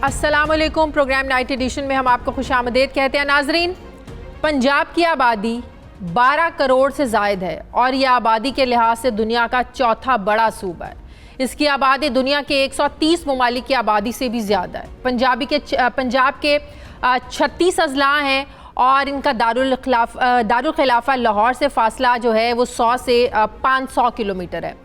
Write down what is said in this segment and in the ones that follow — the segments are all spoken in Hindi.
अस्सलामुअलैकुम। प्रोग्राम नाइट एडिशन में हम आपको खुशामदीद कहते हैं। नाजरीन, पंजाब की आबादी 12 करोड़ से ज़ायद है और यह आबादी के लिहाज से दुनिया का चौथा बड़ा सूबा है। इसकी आबादी दुनिया के 130 ममालिक की आबादी से भी ज़्यादा है। पंजाब के 36 अजला हैं और इनका दारुल खिलाफा लाहौर से फासला जो है वो 100 से 500 किलोमीटर है।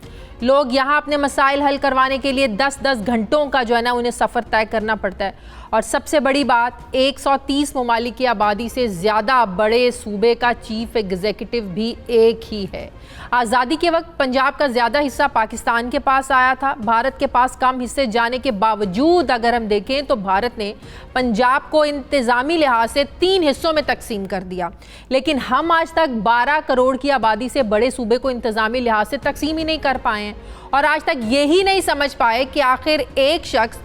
लोग यहाँ अपने मसाइल हल करवाने के लिए 10-10 घंटों का जो है ना उन्हें सफ़र तय करना पड़ता है। और सबसे बड़ी बात, 130 ममालिक की आबादी से ज़्यादा बड़े सूबे का चीफ एग्जीक्यूटिव भी एक ही है। आज़ादी के वक्त पंजाब का ज़्यादा हिस्सा पाकिस्तान के पास आया था। भारत के पास कम हिस्से जाने के बावजूद अगर हम देखें तो भारत ने पंजाब को इंतज़ामी लिहाज से 3 हिस्सों में तकसीम कर दिया, लेकिन हम आज तक 12 करोड़ की आबादी से बड़े सूबे को इंतज़ामी लिहाज से तकसीम ही नहीं कर पाए हैं। और आज तक यही नहीं समझ पाए कि आखिर एक शख्स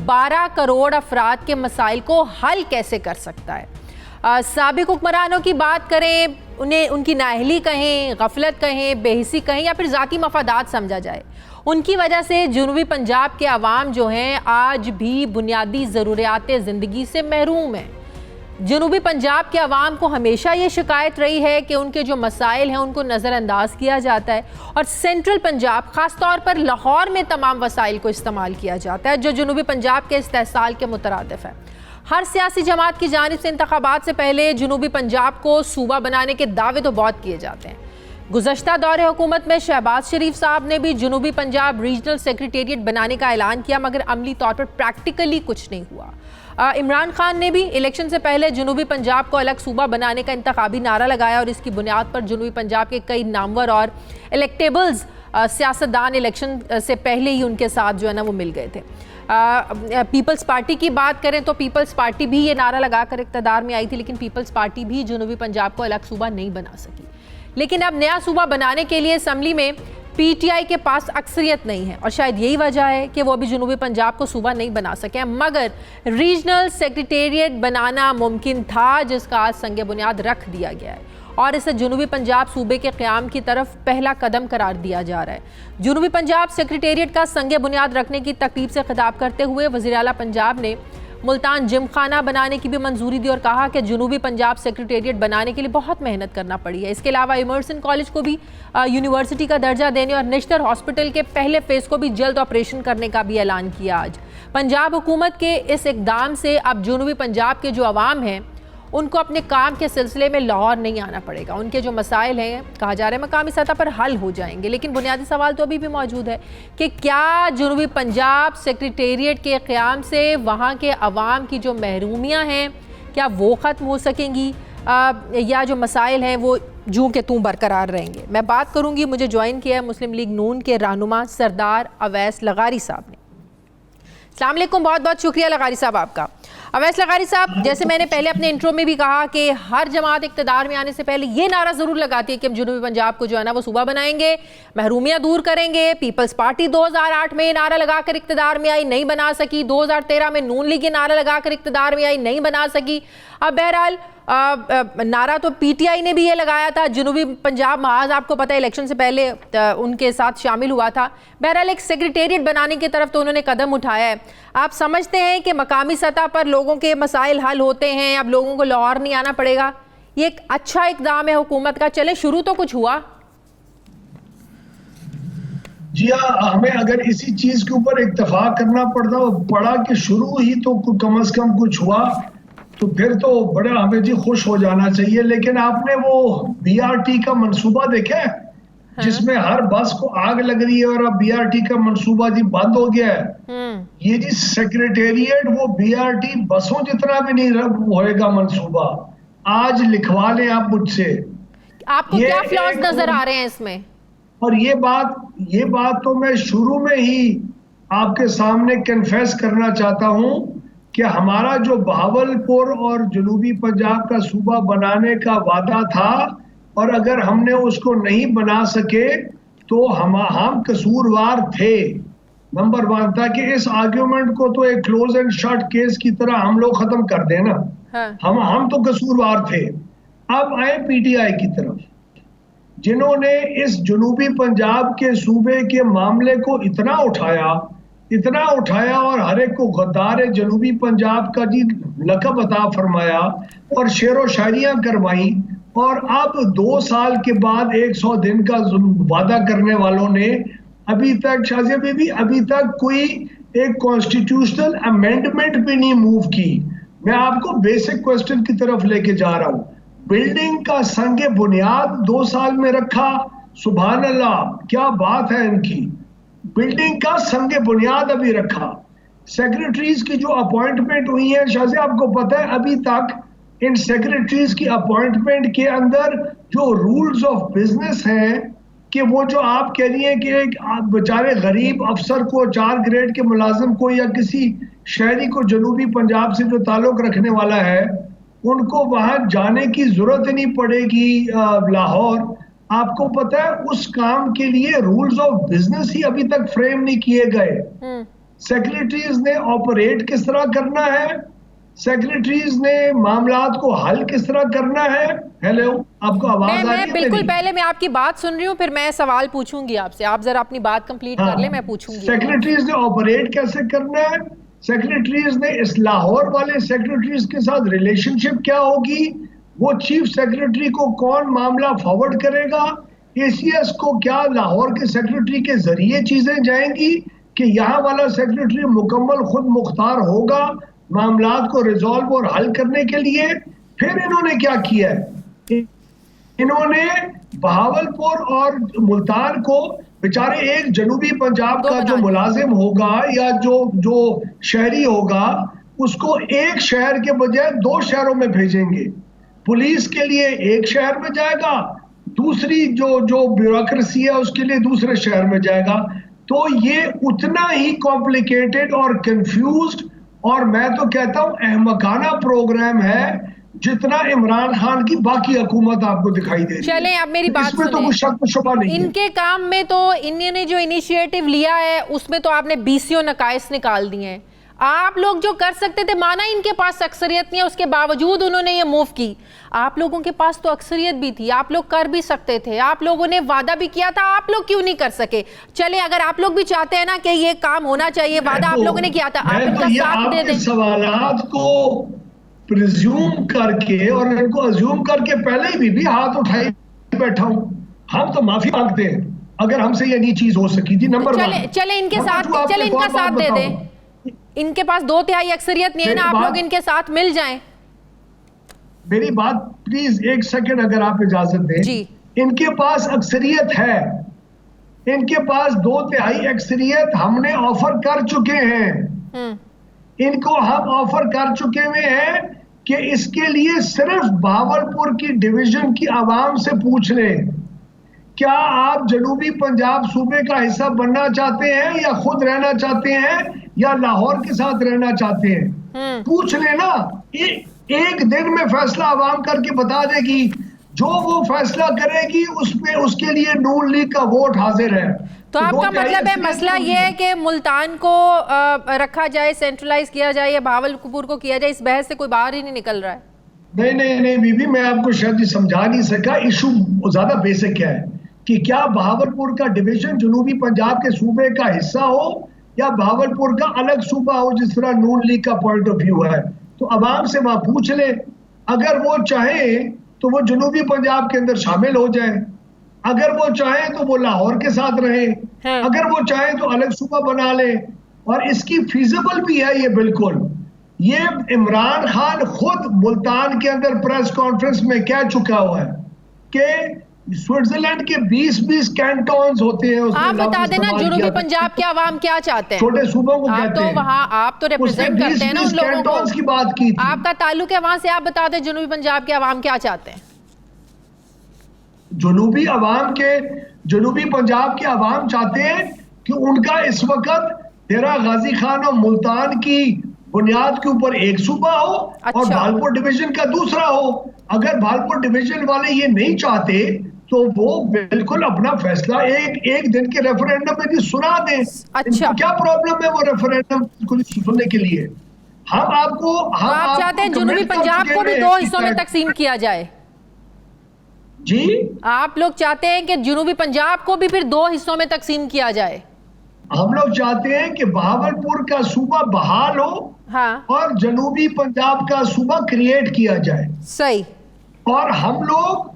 12 करोड़ अफराद के मसाइल को हल कैसे कर सकता है। साबिक हुक्मरानों की बात करें, उन्हें उनकी नाअहली कहें, गफलत कहें, बेहिसी कहें या फिर ज़ाती मफादात समझा जाए, उनकी वजह से जनूबी पंजाब के अवाम जो हैं आज भी बुनियादी ज़रूरियात ज़िंदगी से महरूम हैं। जनूबी पंजाब के अवाम को हमेशा ये शिकायत रही है कि उनके जो मसाइल हैं उनको नज़रअंदाज किया जाता है और सेंट्रल पंजाब ख़ास तौर पर लाहौर में तमाम वसाइल को इस्तेमाल किया जाता है जो जनूबी पंजाब के इस्तेहसाल के मुतरादिफ है। हर सियासी जमात की जानिब से इंतखाबात से पहले जनूबी पंजाब को सूबा बनाने के दावे तो बहुत किए जाते हैं। गुज़श्ता दौरे हुकूमत में शहबाज शरीफ साहब ने भी जनूबी पंजाब रीजनल सेक्रेटेरिएट बनाने का ऐलान किया, मगर अमली तौर पर प्रैक्टिकली कुछ नहीं हुआ। इमरान खान ने भी इलेक्शन से पहले जनूबी पंजाब को अलग सूबा बनाने का इंतखाबी नारा लगाया और इसकी बुनियाद पर जनूबी पंजाब के कई नामवर और इलेक्टेबल्स सियासतदान इलेक्शन से पहले ही उनके साथ जो है ना वो मिल गए थे। पीपल्स पार्टी की बात करें तो पीपल्स पार्टी भी ये नारा लगाकर इक़्तिदार में आई थी, लेकिन पीपल्स पार्टी भी जनूबी पंजाब को अलग सूबा नहीं बना सकी। लेकिन अब नया सूबा बनाने के लिए असम्बली में पीटीआई के पास अक्सरियत नहीं है और शायद यही वजह है कि वो अभी जनूबी पंजाब को सूबा नहीं बना सके। मगर रीजनल सेक्रेटेरिएट बनाना मुमकिन था, जिसका आज संग बुनियाद रख दिया गया है और इसे जनूबी पंजाब सूबे के क़याम की तरफ पहला कदम करार दिया जा रहा है। जनूबी पंजाब सेक्रेटेरिएट का संग बुनियाद रखने की तकरीब से खिताब करते हुए वज़ीर आला पंजाब ने मुल्तान जिम खाना बनाने की भी मंजूरी दी और कहा कि जनूबी पंजाब सेक्रेटेरिएट बनाने के लिए बहुत मेहनत करना पड़ी है। इसके अलावा इमर्सन कॉलेज को भी यूनिवर्सिटी का दर्जा देने और निश्तर हॉस्पिटल के पहले फेज़ को भी जल्द ऑपरेशन करने का भी ऐलान किया। आज पंजाब हुकूमत के इस इक़दाम से अब जनूबी पंजाब के जो अवाम हैं उनको अपने काम के सिलसिले में लाहौर नहीं आना पड़ेगा। उनके जो मसाइल हैं कहा जा रहा है मकामी सतह पर हल हो जाएंगे, लेकिन बुनियादी सवाल तो अभी भी मौजूद है कि क्या जनूबी पंजाब सेक्रेटेरिएट के क़याम से वहाँ के अवाम की जो महरूमियाँ हैं क्या वो ख़त्म हो सकेंगी या जो मसाइल हैं वो जूं के तूं बरकरार रहेंगे। मैं बात करूँगी, मुझे ज्वाइन किया है मुस्लिम लीग नून के रहनुमा सरदार अवैस लगारी साहब ने। अस्सलाम वालेकुम, बहुत बहुत शुक्रिया लगारी साहब आपका। अवैस लगारी साहब, जैसे मैंने पहले अपने इंट्रो में भी कहा कि हर जमात इक़्तिदार में आने से पहले ये नारा ज़रूर लगाती है कि हम जनूबी पंजाब को जो है ना वो सूबा बनाएंगे, महरूमियाँ दूर करेंगे। पीपल्स पार्टी 2008 में नारा लगाकर इक़्तिदार में आई, नहीं बना सकी। 2013 में नून लीग नारा लगाकर इक़्तिदार में आई, नहीं बना सकी। अब बहरहाल नारा तो पीटीआई ने भी ये लगाया था। जनूबी पंजाब महाज आपको पता है इलेक्शन से पहले उनके साथ शामिल हुआ था। बहरहाल एक सेक्रेटेरिएट बनाने की तरफ तो उन्होंने कदम उठाया है। आप समझते हैं कि मकामी सतह पर लोगों के मसाइल हल होते हैं, अब लोगों को लाहौर नहीं आना पड़ेगा? ये एक अच्छा इक़दाम है हुकूमत का। चले शुरू तो कुछ हुआ। जी हाँ, हमें अगर इसी चीज के ऊपर इत्तेफाक करना पड़ा कि शुरू ही तो कम से कम कुछ हुआ तो फिर तो बड़ा हमें जी खुश हो जाना चाहिए। लेकिन आपने वो बीआरटी का मंसूबा देखा है? हाँ। जिसमें हर बस को आग लग रही है और अब बीआरटी का मंसूबा जी बंद हो गया है। ये जी सेक्रेटेरिएट वो बीआरटी बसों जितना भी नहीं होएगा मंसूबा। आज लिखवा लें आप मुझसे। आपको क्या फ्लॉज नजर आ रहे हैं इसमें? और ये बात तो मैं शुरू में ही आपके सामने कन्फेस करना चाहता हूं कि हमारा जो बहावलपुर और जनूबी पंजाब का सूबा बनाने का वादा था और अगर हमने उसको नहीं बना सके तो हम कसूरवार थे। नंबर 1 था कि इस आर्ग्यूमेंट को तो एक क्लोज एंड शॉट केस की तरह हम लोग खत्म कर देना। हाँ। हम तो कसूरवार थे। अब आए पीटीआई की तरफ, जिन्होंने इस जनूबी पंजाब के सूबे के मामले को इतना उठाया इतना उठाया और हर एक को गद्दार जनूबी पंजाब का जी लक़ब अता फरमाया और शेर व शायरियां करवाई, और अब 2 साल के बाद 100 दिन का वादा करने वालों ने अभी तक, शाज़िया बीबी, अभी तक कोई एक कॉन्स्टिट्यूशनल अमेंडमेंट भी नहीं मूव की। मैं आपको बेसिक क्वेश्चन की तरफ लेके जा रहा हूं। बिल्डिंग का संगे बुनियाद 2 साल में रखा, सुभान अल्लाह, क्या बात है इनकी। बिल्डिंग का संगे बुनियाद अभी रखा। सेक्रेटरीज की जो अपॉइंटमेंट हुई है, शाज़िया आपको पता है अभी तक इन सेक्रेटरीज की अपॉइंटमेंट के अंदर जो रूल्स ऑफ बिजनेस हैं, कि वो जो आप कह रही हैं कि एक बेचारे गरीब अफसर को, 4 ग्रेड के मुलाजिम को या किसी शहरी को जनूबी पंजाब से जो ताल्लुक रखने वाला है, उनको वहां जाने की जरूरत नहीं पड़ेगी लाहौर। आपको पता है उस काम के लिए रूल्स ऑफ बिजनेस ही अभी तक फ्रेम नहीं किए गए। सेक्रेटरीज ने ऑपरेट किस तरह करना है, सेक्रेटरीज ने मामलात को हल किस तरह करना है। हेलो, आपको आवाज आ रही है? बिल्कुल, पहले मैं आपकी बात सुन रही हूँ, फिर मैं सवाल पूछूंगी आपसे। आप जरा अपनी बात कंप्लीट कर ले, मैं पूछूंगी। सेक्रेटरीज ने ऑपरेट कैसे करना है, सेक्रेटरीज ने इस लाहौर वाले सेक्रेटरीज के साथ रिलेशनशिप क्या होगी, वो चीफ सेक्रेटरी को कौन मामला फॉरवर्ड करेगा, एसीएस को क्या लाहौर के सेक्रेटरी के जरिए चीजें जाएंगी कि यहाँ वाला सेक्रेटरी मुकम्मल खुद मुख्तार होगा मामलात को रिजॉल्व और हल करने के लिए। फिर इन्होंने क्या किया है, इन्होंने बहावलपुर और मुल्तान को, बेचारे एक जनूबी पंजाब का जो मुलाजिम होगा या जो शहरी होगा, उसको एक शहर के बजाय 2 शहरों में भेजेंगे। पुलिस के लिए एक शहर में जाएगा, दूसरी जो ब्यूरोक्रेसी है उसके लिए दूसरे शहर में जाएगा। तो ये उतना ही कॉम्प्लिकेटेड और कंफ्यूज्ड और मैं तो कहता हूं अहमकाना प्रोग्राम है जितना इमरान खान की बाकी हुकूमत आपको दिखाई दे रही है। चलें, अब मेरी बात सुनें। तो कुछ शक शुबा नहीं है। इनके काम में तो इन्होंने जो इनिशिएटिव लिया है उसमें तो आपने 20 नकाइस निकाल दिए हैं। आप लोग जो कर सकते थे, माना इनके पास अक्सरियत नहीं है, उसके बावजूद उन्होंने ये मूव की। आप लोगों के पास तो अक्सरियत भी थी, आप लोग कर भी सकते थे, आप लोगों ने वादा भी किया था, आप लोग क्यों नहीं कर सके? चले, अगर आप लोग भी चाहते हैं ना कि ये काम होना चाहिए, वादा आप लों ने किया था, आप इनका साथ दे दें। सवालात को प्रिज्यूम करके और इनको अज्यूम करके पहले भी हाथ उठाए बैठा हूं। हम तो माफी मांगते हैं अगर हमसे ये नहीं चीज हो सकी थी। नंबर 1 चले इनके साथ दे दें। इनके पास 2/3 अक्सरियत नहीं है ना, आप लोग इनके साथ मिल जाएं। मेरी बात प्लीज 1 सेकंड अगर आप इजाजत दें जी। इनके पास अक्सरियत है, इनके पास 2/3 अक्सरियत हमने ऑफर कर चुके हैं। इनको हम ऑफर कर चुके हुए हैं कि इसके लिए सिर्फ बहावलपुर की डिवीजन की आवाम से पूछ लें, क्या आप जनूबी पंजाब सूबे का हिस्सा बनना चाहते हैं या खुद रहना चाहते हैं या लाहौर के साथ रहना चाहते हैं। पूछ लेना, एक दिन में फैसला आवाम करके बता देगी। जो वो फैसला करेगी उसके लिए नून लीग का वोट हाजिर है। तो आपका मतलब है मसला ये है कि मुल्तान को रखा जाए, सेंट्रलाइज किया जाए या बहावलपुर को किया जाए, इस बहस से कोई बाहर ही नहीं निकल रहा है। नहीं बीबी, मैं आपको शायद समझा नहीं सका। इशू ज्यादा बेसिक है कि क्या बहावलपुर का डिवीजन जनूबी पंजाब के सूबे का हिस्सा हो या बहावलपुर का अलग सूबा हो, जिस तरह नून लीग का पॉइंट ऑफ व्यू है। तो अवाम से वहां पूछ ले, अगर वो चाहे तो वो जनूबी पंजाब के अंदर शामिल हो जाए, अगर वो चाहे तो वो लाहौर के साथ रहे, अगर वो चाहे तो अलग सूबा बना ले। और इसकी फीजिबल भी है ये बिल्कुल। ये इमरान खान खुद मुल्तान के अंदर प्रेस कॉन्फ्रेंस में कह चुका हुआ है कि स्विट्जरलैंड के 20 कैंटोन्स होते हैं। आप बता देना जनूबी पंजाब के आवाम क्या चाहते हैं। छोटे सूबों को कहते हैं। वहाँ आप तो रिप्रेजेंट करते हैं ना उन लोगों को। की बात की थी। आपका ताल्लुक है वहां से, आप बता दें जनूबी पंजाब के आवाम क्या चाहते हैं। जनूबी पंजाब के आवाम चाहते हैं कि उनका इस वक्त डेरा गाजी खान और मुल्तान की बुनियाद के ऊपर एक सूबा हो और भालपुर डिवीजन का दूसरा हो। अगर भालपुर डिवीजन वाले ये नहीं चाहते तो वो बिल्कुल अपना फैसला एक दिन के रेफरेंडम में भी सुना दें। अच्छा, क्या प्रॉब्लम है वो रेफरेंडम को सुनने के लिए? हम आपको आप चाहते हैं जनूबी पंजाब को भी 2 हिस्सों में तकसीम किया जाए? जी, आप लोग चाहते हैं कि जनूबी पंजाब को भी फिर 2 हिस्सों में तकसीम किया जाए? हम लोग चाहते हैं कि बहावलपुर का सूबा बहाल हो हाँ, और जनूबी पंजाब का सूबा क्रिएट किया जाए। सही। और हम लोग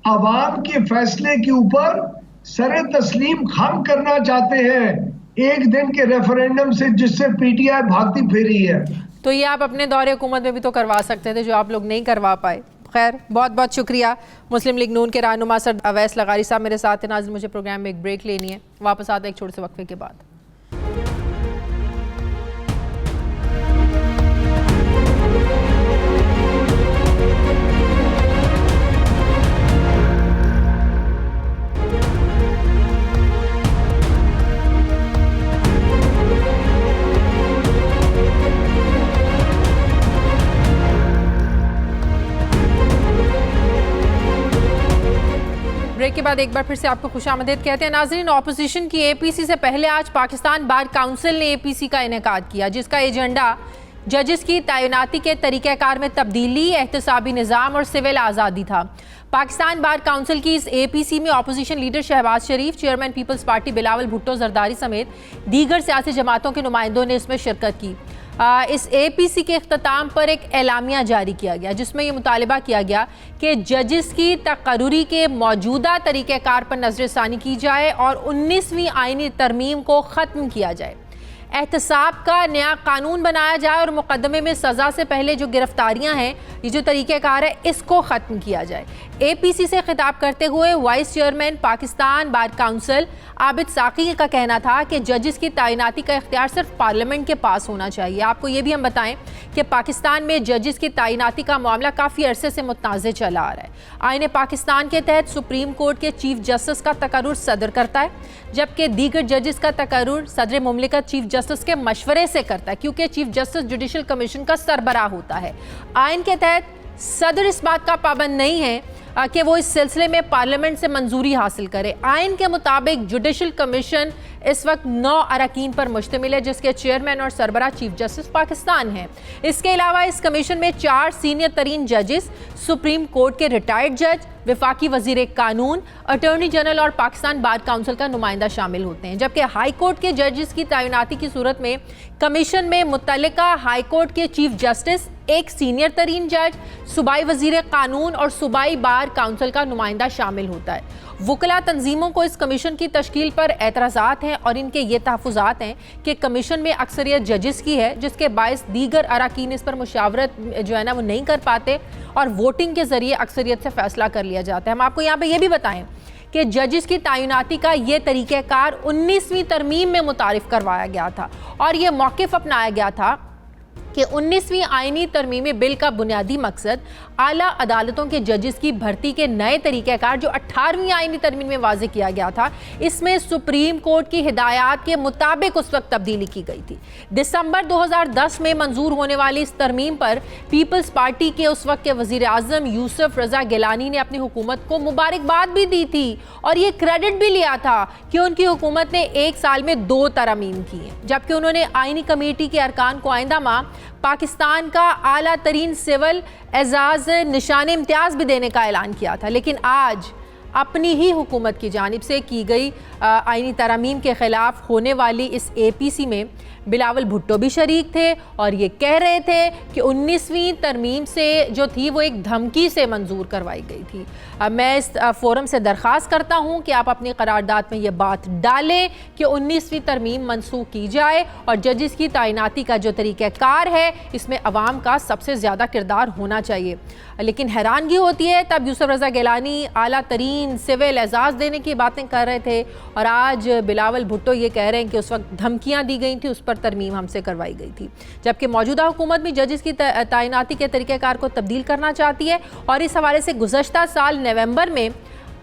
आवाम के फैसले के ऊपर सरे तस्लीम खम करना चाहते हैं एक दिन के रेफरेंडम से, जिससे पीटीआई भागती फिरी है। तो ये आप अपने दौरे हुकूमत में भी तो करवा सकते थे, जो आप लोग नहीं करवा पाए। खैर, बहुत बहुत शुक्रिया। मुस्लिम लीग नून के रहनुमा सर अवैस लगारी साहब मेरे साथ हैं। नाज़रीन, मुझे प्रोग्राम में एक ब्रेक लेनी है, वापस आते हैं एक छोटे से वक्फे के बाद। ब्रेक के बाद एक बार फिर से आपको खुशामदीद कहते हैं। नाज़रीन, ऑपोजिशन की एपीसी से पहले आज पाकिस्तान बार काउंसिल ने एपीसी का इनेकाद किया, जिसका एजेंडा जजेस की तैनाती के तरीक़ाकार में तब्दीली, एहतसाबी निज़ाम और सिविल आज़ादी था। पाकिस्तान बार काउंसिल की इस एपीसी में opposition leader Shahbaz Sharif, chairman peoples party Bilawal Bhutto Zardari समेत दीगर सियासी जमातों के नुमाइंदों ने इसमें शिरकत की। इस एपीसी के अख्ताम पर एक एलामिया जारी किया गया, जिसमें यह मुतालबा किया गया कि जजेस की तकर्री के मौजूदा तरीक़ाकार पर नज़रसानी की जाए और 19वीं आईनी तरमीम को ख़त्म किया जाए, एहतसाब का नया कानून बनाया जाए और मुकदमे में सज़ा से पहले जो गिरफ्तारियां हैं, ये जो तरीक़ाकार है, इसको ख़त्म किया जाए। एपीसी से खिताब करते हुए vice chairman Pakistan bar council Abid साकी का कहना था कि जजेस की तैनाती का इख्तियार सिर्फ पार्लियामेंट के पास होना चाहिए। आपको ये भी हम बताएं कि पाकिस्तान में जजेस की तैनाती का मामला काफ़ी अरसे से मुतनाज़ चला आ रहा है। आईन पाकिस्तान के तहत सुप्रीम कोर्ट के चीफ जस्टिस का तकर्रुर सदर करता है, जबकि दीगर जजेस का तकर्रुर सदर मुमलिकत चीफ जस्टिस के मशवरे से करता है, क्योंकि चीफ जस्टिस जुडिशल कमीशन का सरबराह होता है। आइन के तहत सदर इस बात का पाबंद नहीं है कि वो इस सिलसिले में पार्लियामेंट से मंजूरी हासिल करे। आइन के मुताबिक जुडिशल कमीशन इस वक्त 9 अरकान पर मुश्तमिल है, जिसके चेयरमैन और सरबराह चीफ जस्टिस पाकिस्तान हैं। इसके अलावा इस कमीशन में 4 सीनियर तरीन जजेस, सुप्रीम कोर्ट के रिटायर्ड जज, वफाकी वजीर कानून, अटॉर्नी जनरल और पाकिस्तान बार काउंसिल का नुमाइंदा शामिल होते हैं। जबकि हाई कोर्ट के जजेस की तैनाती की सूरत में कमीशन में मुतल्लिका हाई कोर्ट के चीफ जस्टिस, एक सीनियर तरीन जज, सूबाई वजीर कानून और सूबाई बार काउंसिल का नुमाइंदा शामिल होता है। वकला तंजीमों को इस कमीशन की तश्कील पर एतराज़ात हैं और इनके ये तहफ़्फ़ुज़ात हैं कि कमीशन में अक्सरियत जजेस की है, जिसके बायस दीगर अरकान इस पर मुशावरत जो है ना वो नहीं कर पाते और वोटिंग के ज़रिए अक्सरियत से फ़ैसला कर लिया जाता है। हम आपको यहाँ पर यह भी बताएं कि जजेस की तैनाती का ये तरीक़ाकार 19वीं तरमीम में मुतारिफ़ करवाया गया था और ये मौक़िफ़ अपनाया गया था कि 19वीं आईनी तरमीमी बिल का बुनियादी मकसद आला अदालतों के जजेस की भर्ती के नए तरीक़ाकार जो 18वीं आईनी तरमीम में वाज़े किया गया था, इसमें सुप्रीम कोर्ट की हिदायत के मुताबिक उस वक्त तब्दीली की गई थी। दिसंबर 2010 में मंजूर होने वाली इस तरमीम पर पीपल्स पार्टी के उस वक्त के वज़ीर आज़म यूसुफ रज़ा गिलानी ने अपनी हुकूमत को मुबारकबाद भी दी थी और ये क्रेडिट भी लिया था कि उनकी हुकूमत ने 1 साल में 2 तरमीम की हैं, जबकि उन्होंने आईनी कमेटी के अरकान को आइंदा माह पाकिस्तान का आला तरीन सिविल एजाज निशान इम्तियाज़ भी देने का ऐलान किया था। लेकिन आज अपनी ही हुकूमत की जानिब से की गई आईनी तरमीम के ख़िलाफ़ होने वाली इस एपीसी में बिलावल भुट्टो भी शरीक थे और ये कह रहे थे कि 19वीं तरमीम से जो थी वो एक धमकी से मंजूर करवाई गई थी। मैं इस फोरम से दरख्वास्त करता हूँ कि आप अपनी करारदाद में ये बात डालें कि 19वीं तरमीम मनसूख की जाए और जजेस की तैनाती का जो तरीक़ाकार है इसमें अवाम का सबसे ज़्यादा किरदार होना चाहिए। लेकिन हैरानगी होती है तब यूसुफ रज़ा गिलानी आला तरीन सिविल एजाज़ देने की बातें कर रहे थे और आज बिलावल भुट्टो ये कह रहे हैं कि उस वक्त धमकियाँ दी गई थी, उस पर तरमीम हमसे करवाई गई थी, जबकि मौजूदा हुकूमत भी जजेस की तैनाती के तरीक़ाकार को तब्दील करना चाहती है। और इस हवाले से गुज़श्ता साल नवंबर में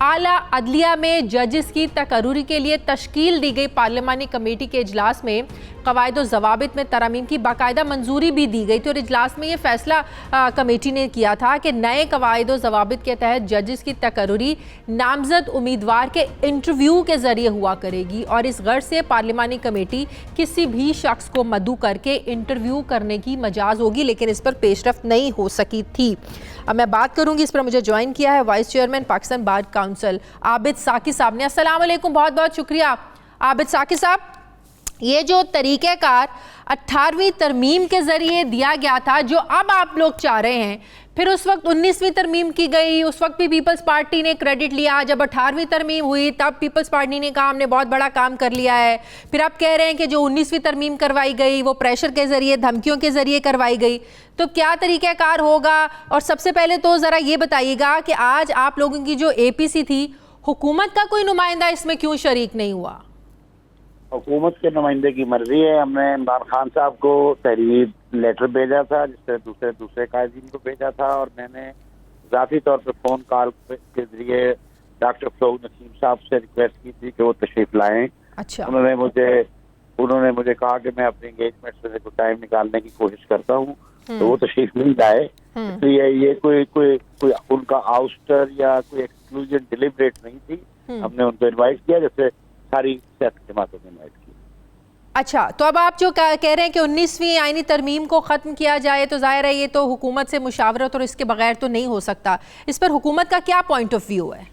आला अदलिया में जजेस की तकर्री के लिए तश्कील दी गई पार्लिमानी कमेटी के इजलास में कवायद व ज़वाबित में तरमीम की बाकायदा मंजूरी भी दी गई थी और इजलास में ये फैसला कमेटी ने किया था कि नए कवायद व ज़वाबित के तहत जजेस की तकर्री नामजद उम्मीदवार के इंटरव्यू के ज़रिए हुआ करेगी और इस गर्ज से पार्लिमानी कमेटी किसी भी शख्स को मदऊ करके इंटरव्यू करने की मजाज होगी, लेकिन इस पर पेशरफ नहीं हो सकी थी। अब मैं बात करूँगी, इस पर मुझे ज्वाइन किया है vice chairman Pakistan bar council Abid साकी साहब ने। अस्सलाम वालेकुम, बहुत बहुत शुक्रिया आबिद साकी साहब। ये जो तरीक़ेकार 18वीं तरमीम के ज़रिए दिया गया था, जो अब आप लोग चाह रहे हैं, फिर उस वक्त 19वीं तरमीम की गई, उस वक्त भी पीपल्स पार्टी ने क्रेडिट लिया। जब 18वीं तरमीम हुई तब पीपल्स पार्टी ने कहा हमने बहुत बड़ा काम कर लिया है। फिर आप कह रहे हैं कि जो 19वीं तरमीम करवाई गई वो प्रेशर के ज़रिए, धमकियों के ज़रिए करवाई गई। तो क्या तरीक़ाकार होगा? और सबसे पहले तो ज़रा ये बताइएगा कि आज आप लोगों की जो APC थी, हुकूमत का कोई नुमाइंदा इसमें क्यों शरीक नहीं हुआ? हुकूमत के नुमाइंदे की मर्जी है। हमने इमरान खान साहब को तहरीर लेटर भेजा था, जिससे दूसरे कायदीन को भेजा था, और मैंने ज़ाती तौर पर फ़ोन कॉल के जरिए डॉक्टर फरोग नसीम साहब से रिक्वेस्ट की थी कि वो तशरीफ लाएं। अच्छा। उन्होंने मुझे कहा कि मैं अपने एंगेजमेंट से कुछ टाइम निकालने की कोशिश करता हूँ, तो वो तशरीफ नहीं लाए। इसलिए ये कोई उनका आउस्टर या कोई एक्सक्लूजन डिलिबरेट नहीं थी। हमने उनको इन्वाइट किया जैसे सारी सियासी जमातों ने इन्वाइट की। अच्छा, तो अब आप जो कह रहे हैं कि 19वीं आईनी तरमीम को ख़त्म किया जाए, तो जाहिर है ये तो हुकूमत से मुशावरत और इसके बगैर तो नहीं हो सकता। इस पर हुकूमत का क्या पॉइंट ऑफ व्यू है,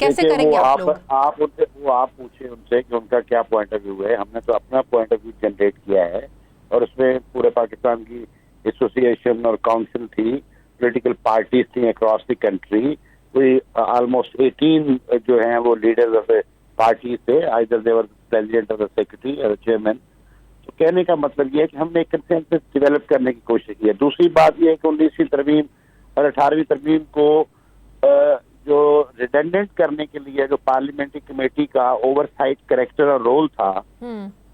कैसे करेंगे आप लोग? आप पूछे उनसे कि उनका क्या पॉइंट ऑफ व्यू है। हमने तो अपना पॉइंट ऑफ व्यू जनरेट किया है, और उसमें पूरे पाकिस्तान की एसोसिएशन और काउंसिल थी, पॉलिटिकल पार्टीज थी अक्रॉस द कंट्री। कोई ऑलमोस्ट 18 जो हैं वो लीडर्स ऑफ पार्टी थे, आइदर दे वर प्रेसिडेंट और सेक्रेटरी और चेयरमैन। तो कहने का मतलब ये है कि हमने एक कंसेंसस डेवलप करने की कोशिश की है। दूसरी बात ये है कि 19वीं तरमीम और 18वीं तरमीम को जो रिडेंडेंट करने के लिए जो पार्लियामेंट्री कमेटी का ओवरसाइट करेक्टर और रोल था,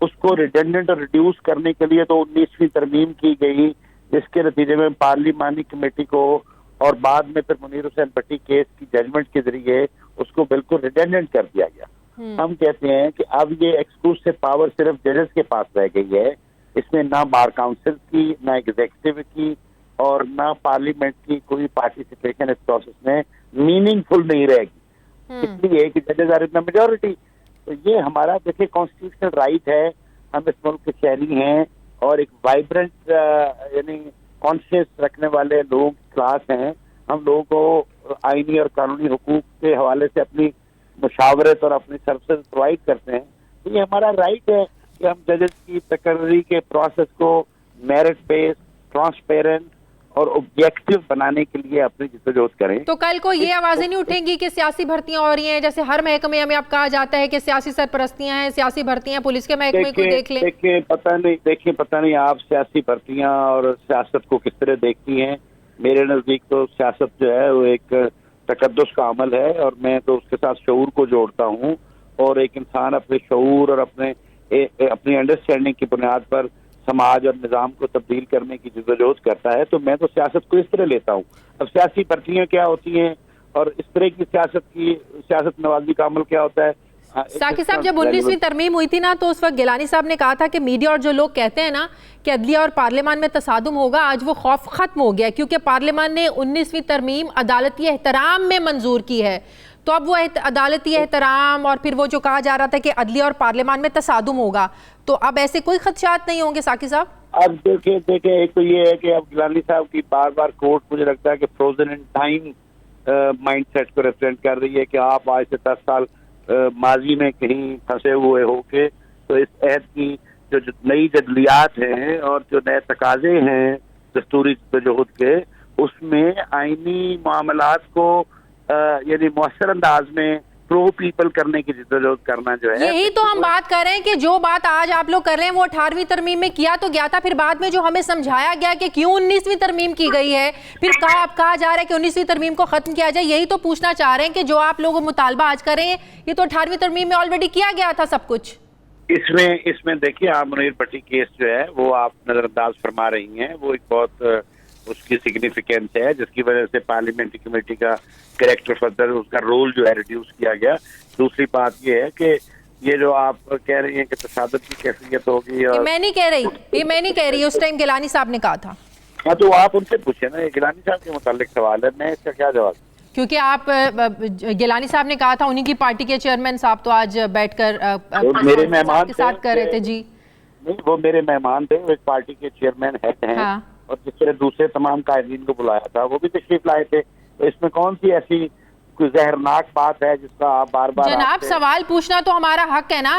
उसको रिडेंडेंट और रिड्यूस करने के लिए तो 19वीं तरमीम की गई, जिसके नतीजे में पार्लियामानी कमेटी को और बाद में फिर मुनीर हुसैन भट्टी केस की जजमेंट के जरिए उसको बिल्कुल रिडेंडेंट कर दिया गया। हम कहते हैं कि अब ये एक्सक्लूसिव पावर सिर्फ जजेस के पास रह गई है। इसमें ना बार काउंसिल की, ना एग्जीक्यूटिव की और ना पार्लियामेंट की कोई पार्टिसिपेशन इस प्रोसेस में मीनिंगफुल नहीं रहेगी, इसलिए कि जजेस आर इन द मेजॉरिटी। तो ये हमारा देखिए कॉन्स्टिट्यूशनल राइट है, हम इस मुल्क के शहरी हैं और एक वाइब्रेंट यानी कॉन्शियस रखने वाले लोग क्लास हैं। हम लोगों को आईनी और कानूनी हुकूक के हवाले से अपनी मुशावरत और अपनी सर्विसेज प्रोवाइड करते हैं। तो ये हमारा राइट है कि हम जजेस की तकर्री के प्रोसेस को मेरिट बेस्ड, ट्रांसपेरेंट और ऑब्जेक्टिव बनाने के लिए अपनी जिद्दोजहद करें। तो कल को ये आवाजें नहीं उठेंगी कि सियासी भर्तियां हो रही हैं, जैसे हर महकमे में अब कहा जाता है कि सियासी सरपरस्तियां हैं, सियासी भर्तियां, पुलिस के महकमे को देख लें। देखिए पता नहीं आप सियासी भर्तियां और सियासत को किस तरह देखती हैं। मेरे नजदीक तो सियासत जो है वो एक तकद्दुस का अमल है, और मैं तो उसके साथ शऊर को जोड़ता हूँ। और एक इंसान अपने शऊर और अपनी अंडरस्टैंडिंग की बुनियाद पर समाज और निज़ाम को तब्दील करने की जिद्दोजहद करता है, तो मैं तो सियासत को इस तरह लेता हूँ। अब सियासी भर्तियाँ क्या होती हैं और इस तरह की सियासत नवाजी का अमल क्या होता है। साकिब साहब, जब 19वीं तरमीम हुई थी ना, तो उस वक्त गिलानी साहब ने कहा था कि मीडिया और जो लोग कहते हैं ना कि अदलिया और पार्लियामान में तसादुम होगा, आज वो खौफ खत्म हो गया, क्योंकि पार्लियामान ने 19वीं तरमीम अदालती एहतराम में मंजूर की है। तो अब वो अदालती एहतराम और फिर वो जो कहा जा रहा था कि अदलिया और पार्लियामान में तसादुम होगा, तो अब ऐसे कोई खदशात नहीं होंगे साकिब साहब? अब देखिए एक तो ये है कि अब गिलानी साहब की बार बार कोर्ट मुझे लगता है कि frozen in time mind set को रिप्रेजेंट कर रही है कि आप आज से 10 साल माजी में कहीं फंसे हुए होके, तो इस अहद की जो नई जदलियात हैं और जो नए तकाजे हैं दस्तूरी जदोजहद के, उसमें आईनी मामलात को यानी मौसर अंदाज में प्रो पीपल करने की जिद्दोजहद करना जो है, यही तो हम बात कर रहे हैं कि जो बात आज आप लोग कर रहे हैं वो 18वीं तरमीम में किया तो गया था, फिर बाद में जो हमें समझाया गया कि क्यों 19वीं तरमीम की गई है, फिर कहा जा रहा है कि 19वीं तरमीम को खत्म किया जाए। यही तो पूछना चाह रहे हैं कि जो आप लोग मुतालबा आज कर रहे हैं, ये तो 18वीं तरमीम में ऑलरेडी किया गया था सब कुछ। इसमें देखिए आप मुनीर भट्टी केस जो है वो आप नजरअंदाज फरमा रही हैं, वो एक बहुत उसकी सिग्निफिकेंस है, जिसकी वजह से पार्लियामेंट्री कमेटी का कैरेक्टर फर्दर उसका रोल जो है रिड्यूस किया गया। दूसरी बात ये है कि ये जो आप कह रही हैं कि तसादुम की कैफियत होगी, और मैं नहीं कह रही, उस टाइम गिलानी साहब ने कहा था। हाँ, तो आप उनसे पूछे ना, गिलानी साहब के मुतालिक सवाल है, मैं इसका क्या जवाब? क्योंकि आप गिलानी साहब ने कहा था, उन्हीं की पार्टी के चेयरमैन साहब तो आज बैठकर मेरे मेहमान के साथ कर रहे थे। जी नहीं, वो मेरे मेहमान थे, वो एक पार्टी के चेयरमैन हेड हैं। हाँ। और जिस तरह दूसरे तमाम कायदीन को बुलाया था वो भी तशरीफ लाए थे, तो इसमें कौन सी ऐसी कोई जहरनाक बात है जिसका आप बार बार? जनाब, सवाल पूछना तो हमारा हक है ना।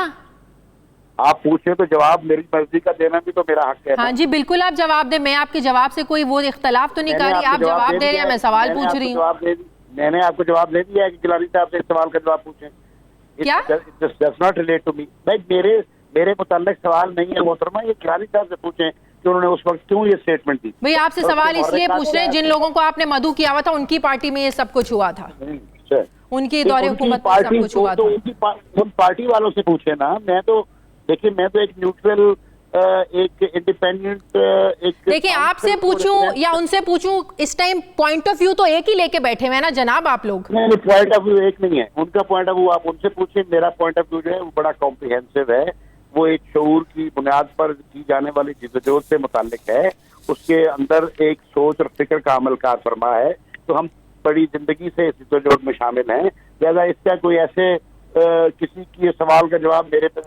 आप पूछे तो जवाब मेरी मर्जी का देना भी तो मेरा हक है। हाँ जी बिल्कुल, आप जवाब दें। मैं आपके जवाब से कोई वो इख्तलाफ तो नहीं कर रही, आप जवाब दे रहे हैं, मैं सवाल पूछ रही हूँ। मैंने आपको जवाब दे दिया है कि गिलानी साहब से इस सवाल का जवाब पूछें। क्या? It does not relate to me। भाई मेरे मुताल्लिक सवाल नहीं है मोहतरमा, ये गिलानी साहब से पूछें कि उन्होंने उस वक्त क्यों ये स्टेटमेंट दी। भाई आपसे सवाल इसलिए पूछ रहे हैं, जिन लोगों को आपने मधु किया हुआ था उनकी पार्टी में ये सब कुछ हुआ था, उनकी दौरे हुकूमत में सब कुछ हुआ था। उन पार्टी वालों से पूछे ना। मैं तो एक न्यूट्रल एक इंडिपेंडेंट एक देखिए, आपसे पूछूं या उनसे पूछूं, इस टाइम पॉइंट ऑफ व्यू तो एक ही लेके बैठे हुए हैं ना जनाब आप लोग। नहीं, पॉइंट ऑफ व्यू एक नहीं है, उनका पॉइंट ऑफ व्यू आप उनसे पूछिए। मेरा पॉइंट ऑफ व्यू जो है वो बड़ा कॉम्प्रिहेंसिव है, वो एक शऊर की बुनियाद पर की जाने वाली जिद्दोजहद से मुताल्लिक है, उसके अंदर एक सोच और फिक्र का अमल कार फरमा है। तो हम बड़ी जिंदगी से इस जिद्दोजहद में शामिल हैं, लिहाजा इसका कोई ऐसे किसी की सवाल का जवाब मेरे पे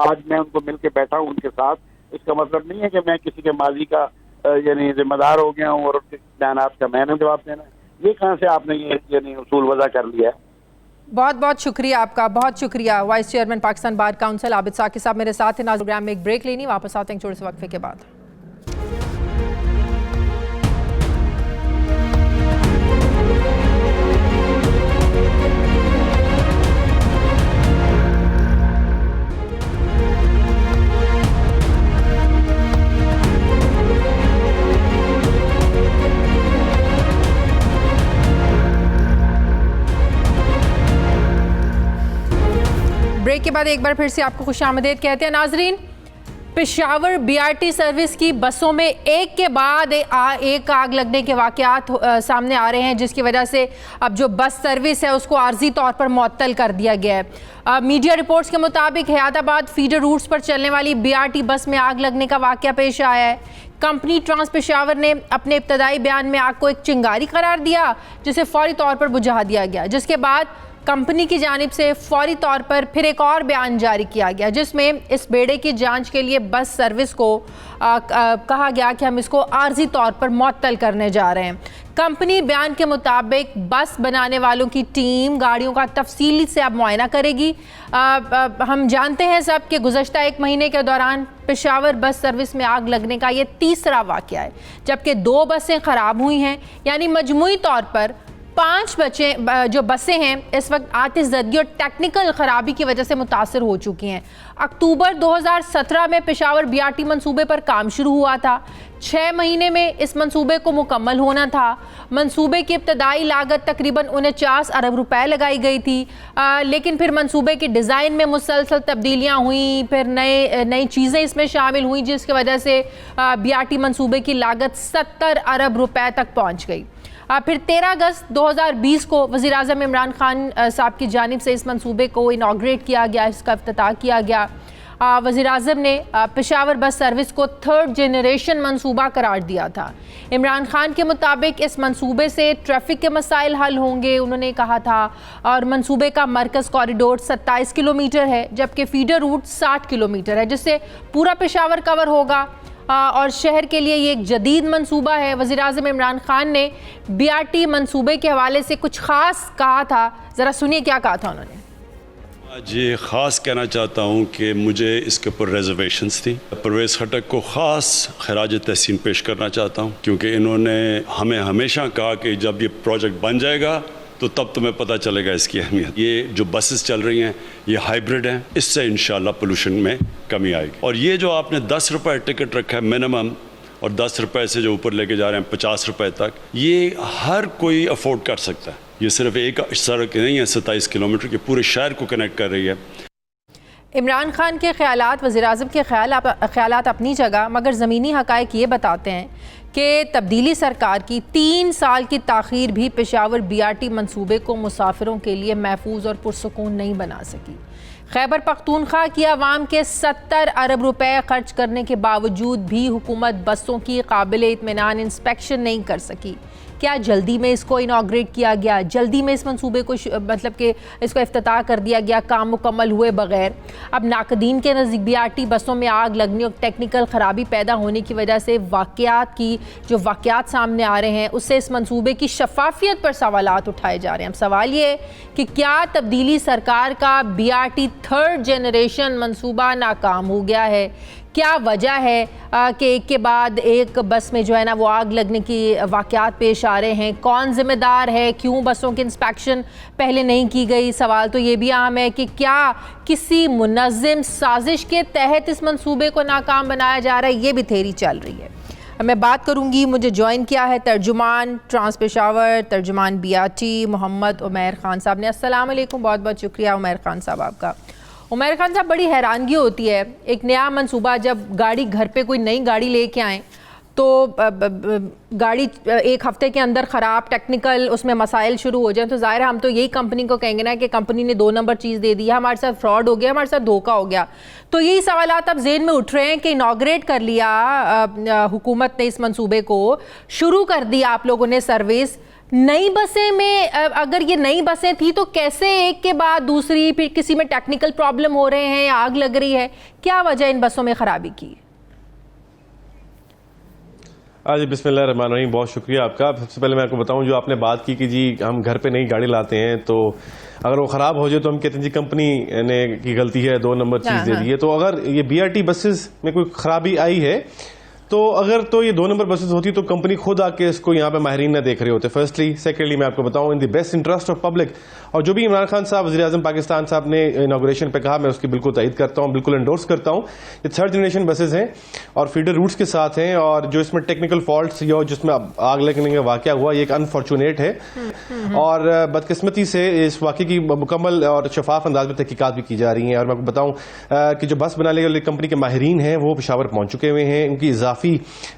आज मैं उनको मिलके बैठा हूँ उनके साथ, इसका मतलब नहीं है कि मैं किसी के माजी का यानी जिम्मेदार हो गया हूँ और उनके बयानात का मैंने जवाब देना है। ये कहाँ से आपने ये यानी उसूल वज़ा कर लिया है? बहुत बहुत शुक्रिया आपका, बहुत शुक्रिया। Vice chairman Pakistan bar council Abid Saqib साहब मेरे साथ हैं। प्रोग्राम में एक ब्रेक लेनी, वापस आते हैं छोटे से वक्फे के बाद। ब्रेक के बाद एक बार फिर से आपको खुशामदीद कहते हैं नाजरीन। पेशावर बीआरटी सर्विस की बसों में एक के बाद एक आग लगने के वाक़यात सामने आ रहे हैं, जिसकी वजह से अब जो बस सर्विस है उसको आर्जी तौर पर मुअत्तल कर दिया गया है। मीडिया रिपोर्ट्स के मुताबिक हैदराबाद फीडर रूट्स पर चलने वाली बीआरटी बस में आग लगने का वाक़या पेश आया है। कंपनी ट्रांस पेशावर ने अपने इब्तदाई बयान में आग को एक चिंगारी करार दिया, जिसे फौरी तौर पर बुझा दिया गया, जिसके बाद कंपनी की जानिब से फौरी तौर पर फिर एक और बयान जारी किया गया, जिसमें इस बेड़े की जांच के लिए बस सर्विस को कहा गया कि हम इसको आर्जी तौर पर मुअत्तल करने जा रहे हैं। कंपनी बयान के मुताबिक बस बनाने वालों की टीम गाड़ियों का तफसीली से अब मुआयना करेगी। हम जानते हैं सब कि गुज़श्ता एक महीने के दौरान पेशावर बस सर्विस में आग लगने का ये तीसरा वाक़या है, जबकि 2 बसें ख़राब हुई हैं, यानी मजमूई तौर पर 5 जो बसें हैं इस वक्त आतिशज़दगी और टेक्निकल ख़राबी की वजह से मुतासर हो चुकी हैं। अक्टूबर 2017 में पेशावर बीआरटी मंसूबे पर काम शुरू हुआ था। 6 महीने में इस मंसूबे को मुकम्मल होना था। मंसूबे की इब्तदाई लागत तकरीबन 49 अरब रुपए लगाई गई थी, लेकिन फिर मंसूबे की डिज़ाइन में मुसलसल तब्दीलियाँ हुई, फिर नई चीज़ें इसमें शामिल हुई, जिसकी वजह से बीआरटी मंसूबे की लागत 70 अरब रुपए तक पहुँच गई। फिर 13 अगस्त 2020 को वज़ीर-ए-आज़म इमरान खान साहब की जानिब से इस मंसूबे को इनाग्रेट किया गया, इसका इफ्तिताह किया गया। वज़ीर-ए-आज़म ने पेशावर बस सर्विस को 3rd जनरेशन मंसूबा करार दिया था। इमरान खान के मुताबिक इस मंसूबे से ट्रैफिक के मसाइल हल होंगे, उन्होंने कहा था, और मंसूबे का मरकज़ कॉरिडोर 27 किलोमीटर है, जबकि फीडर रूट 60 किलोमीटर है, जिससे पूरा पेशावर कवर होगा और शहर के लिए ये एक जदीद मंसूबा है। वज़ीर-ए-आज़म इमरान खान ने बीआरटी मंसूबे के हवाले से कुछ ख़ास कहा था, ज़रा सुनिए क्या कहा था उन्होंने। आज ये ख़ास कहना चाहता हूँ कि मुझे इसके ऊपर रिजर्वेशंस थी। परवेज़ खटक को ख़ास खराज तहसीन पेश करना चाहता हूँ, क्योंकि इन्होंने हमें हमेशा कहा कि जब ये प्रोजेक्ट बन जाएगा तो तब तुम्हें पता चलेगा इसकी अहमियत। ये जो बसेस चल रही हैं ये हाइब्रिड हैं, इससे इंशाल्लाह पोल्यूशन में कमी आएगी। और ये जो आपने 10 रुपये टिकट रखा है मिनिमम, और 10 रुपये से जो ऊपर लेके जा रहे हैं 50 रुपये तक, ये हर कोई अफोर्ड कर सकता है। ये सिर्फ एक सड़क नहीं है 27 किलोमीटर के, पूरे शहर को कनेक्ट कर रही है। इमरान खान के ख़यालात, वज़ीर-ए-आज़म के ख़यालात अपनी जगह, मगर ज़मीनी हक़ाइक़ ये बताते हैं कि तब्दीली सरकार की 3 साल की ताख़ीर भी पेशावर बीआरटी मंसूबे को मुसाफिरों के लिए महफूज और पुरसकून नहीं बना सकी। खैबर पख्तूनख्वा की आवाम के 70 अरब रुपए खर्च करने के बावजूद भी हुकूमत बसों की काबिल इत्मीनान इंस्पेक्शन नहीं कर सकी। क्या जल्दी में इसको इनॉग्रेट किया गया, जल्दी में इस मंसूबे को मतलब कि इसको इफ्तिताह कर दिया गया काम मुकम्मल हुए बगैर? अब नाकदीन के नज़दीक BRT बसों में आग लगने और टेक्निकल ख़राबी पैदा होने की वजह से जो वाक़यात सामने आ रहे हैं उससे इस मंसूबे की शफाफियत पर सवालात उठाए जा रहे हैं। अब सवाल ये है कि क्या तब्दीली सरकार का BRT 3rd जनरेशन मंसूबा नाकाम हो गया है? क्या वजह है कि एक के बाद एक बस में जो है ना वो आग लगने की वाक़यात पेश आ रहे हैं? कौन ज़िम्मेदार है? क्यों बसों की इंस्पेक्शन पहले नहीं की गई? सवाल तो ये भी अहम है कि क्या किसी मुनज़्ज़म साजिश के तहत इस मंसूबे को नाकाम बनाया जा रहा है? ये भी थेरी चल रही है। मैं बात करूंगी, मुझे ज्वाइन किया है तर्जुमान ट्रांस पेशावर, तर्जुमान BRT मोहम्मद उमैर खान साहब ने। अस्सलाम वालेकुम, बहुत बहुत शुक्रिया उमैर खान साहब आपका। उमैर खान साहब, बड़ी हैरानगी होती है एक नया मंसूबा जब गाड़ी घर पे कोई नई गाड़ी लेके आएँ तो गाड़ी एक हफ्ते के अंदर ख़राब टेक्निकल उसमें मसाइल शुरू हो जाए तो ज़ाहिर है हम तो यही कंपनी को कहेंगे ना कि कंपनी ने 2 नंबर चीज़ दे दी है, हमारे साथ फ्रॉड हो गया, हमारे साथ धोखा हो गया। तो यही सवालात अब ज़हन में उठ रहे हैं कि इनॉग्रेट कर लिया हुकूमत ने इस मंसूबे को, शुरू कर दिया आप लोगों ने सर्विस। नई बसें में अगर ये नई बसें थी तो कैसे एक के बाद दूसरी फिर किसी में टेक्निकल प्रॉब्लम हो रहे हैं, आग लग रही है? क्या वजह इन बसों में ख़राबी की? जी बिस्मिल्लाहिर्रहमानिर्रहीम, बहुत शुक्रिया आपका। सबसे पहले मैं आपको बताऊं, जो आपने बात की कि जी हम घर पे नई गाड़ी लाते हैं तो अगर वो ख़राब हो जाए तो हम कहते हैं जी कंपनी ने की गलती है, 2 नंबर चीज़ दे दी है। तो अगर ये BRT बसेस में कोई ख़राबी आई है तो अगर तो ये 2 नंबर बसेस होती तो कंपनी खुद आके इसको यहाँ पे माहिरीन न देख रहे होते, फर्स्टली। सेकेंडली मैं आपको बताऊं, in the best interest of public, और जो भी इमरान खान साहब वज़ीर-ए-आज़म पाकिस्तान साहब ने इनॉग्रेशन पे कहा, मैं उसकी बिल्कुल तायद करता हूँ, बिल्कुल एंडोर्स करता हूँ। ये 3rd जनरेशन बसेस हैं और फीडर रूट्स के साथ हैं, और जो इसमें टेक्निकल फॉल्ट्स या जिसमें आग लगने का वाक़या हुआ ये एक अनफॉर्चुनेट है, और बदकिस्मती से इस वाक़े की मुकम्मल और शफाफ अंदाज में तहकीकात भी की जा रही हैं। और मैं आपको बताऊँ कि जो बस बनाने वाली कंपनी के माहिरीन हैं वो पेशावर पहुँच चुके हुए हैं, उनकी इजाफी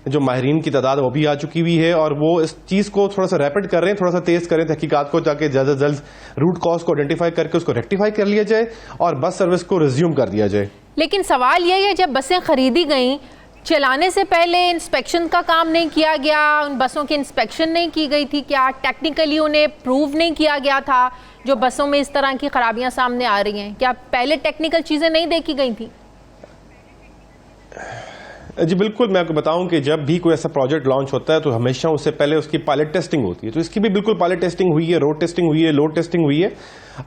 जो माहिरीन की तादाद वो भी आ चुकी हुई है, और वो इस चीज़ को थोड़ा सा रैपिड कर रहे हैं, थोड़ा सा तेज़ करें तहकीकात को, ताकि ज़्यादा से जल्द रूट कॉज को आइडेंटिफाई करके उसको रेक्टिफाई कर लिया जाए और बस सर्विस को रिज्यूम कर दिया जाए। लेकिन सवाल यह है, जब बसें खरीदी गई चलाने से पहले इंस्पेक्शन का काम नहीं किया गया, उन बसों की इंस्पेक्शन नहीं की गई थी, क्या टेक्निकली उन्हें प्रूव नहीं किया गया था जो बसों में इस तरह की खराबियां सामने आ रही हैं? क्या पहले टेक्निकल चीज़ें नहीं देखी गई थी? जी बिल्कुल, मैं आपको बताऊं कि जब भी कोई ऐसा प्रोजेक्ट लॉन्च होता है तो हमेशा उससे पहले उसकी पायलट टेस्टिंग होती है। तो इसकी भी बिल्कुल पायलट टेस्टिंग हुई है, रोड टेस्टिंग हुई है, लोड टेस्टिंग हुई है।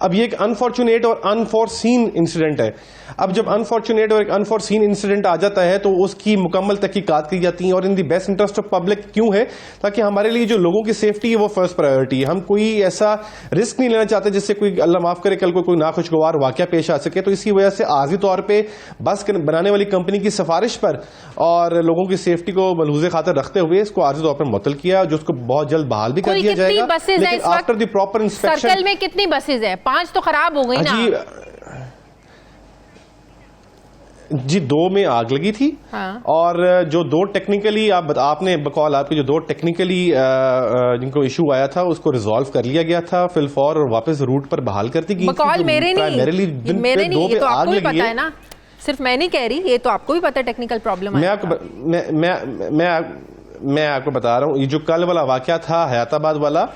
अब ये एक अनफॉर्चुनेट और अनफॉरसीन इंसिडेंट है। अब जब अनफॉर्चुनेट और एक अनफॉरसीन इंसिडेंट आ जाता है तो उसकी मुकम्मल तहकीकात की जाती है, और in the best interest of public क्यों है? ताकि हमारे लिए जो लोगों की सेफ्टी है वो फर्स्ट प्रायोरिटी है। हम कोई ऐसा रिस्क नहीं लेना चाहते जिससे कोई, अल्लाह माफ करे, कल को कोई नाखुशगवार वाकया पेश आ सके। तो इसी वजह से आर्जी तौर पर बस बनाने वाली कंपनी की सिफारिश पर और लोगों की सेफ्टी को मलहूज़े खातिर रखते हुए इसको आर्जी तौर पर मुअत्तल किया, जो उसको बहुत जल्द बहाल भी कर दिया जाएगा। लेकिन after the proper inspection, circle में कितनी बसेज है? 5 तो खराब हो गई ना जी। 2 में आग लगी थी। हाँ। और जो 2 टेक्निकली आपने बकौल आपके जो 2 टेक्निकली जिनको इशू आया था उसको रिजॉल्व कर लिया गया था फिलफौर और वापस रूट पर बहाल कर दी गई। बकौल मेरे नहीं, ये तो आपको भी पता है ना, सिर्फ मैं नहीं कह रही, ये तो आपको भी पता है टेक्निकल प्रॉब्लम। मैं आपको बता रहा हूँ, ये जो कल वाला वाकया था हयाताबाद वाला,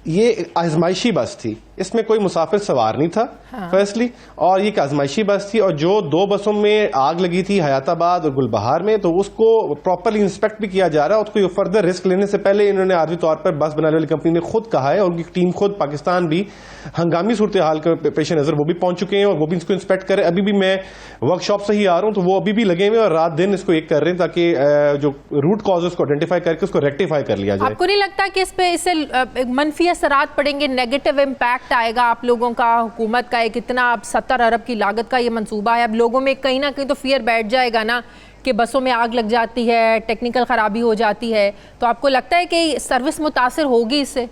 ये आजमाइशी बस थी, इसमें कोई मुसाफिर सवार नहीं था। हाँ। फर्स्टली, और ये एक आजमाइशी बस थी, और जो 2 बसों में आग लगी थी हयाताबाद और गुलबहार में, तो उसको प्रॉपरली इंस्पेक्ट भी किया जा रहा है। उसको फर्दर रिस्क लेने से पहले इन्होंने आर्जी तौर पर बस बनाने वाली कंपनी ने खुद कहा है, और उनकी टीम खुद पाकिस्तान भी हंगामी सूरत हाल के पेश नजर वो भी पहुंच चुके हैं और वो भी इसको इंस्पेक्ट करें। अभी भी मैं वर्कशॉप से ही आ रहा हूं, तो वो अभी भी लगे हुए और रात दिन इसको एक कर रहे हैं ताकि जो रूट कॉज उसको आइडेंटिफाई करके उसको रेक्टिफाई कर लिया जाए। आपको नहीं लगता कि इस पे इससे मनफी असरात पड़ेंगे, नेगेटिव इम्पैक्ट आएगा आप लोगों का? हुकूमत का एक इतना 70 अरब की लागत का ये मंसूबा है, अब लोगों में कहीं ना कहीं तो फियर बैठ जाएगा ना कि बसों में आग लग जाती है, टेक्निकल खराबी हो जाती है। तो आपको लगता है कि सर्विस मुतासिर होगी इससे?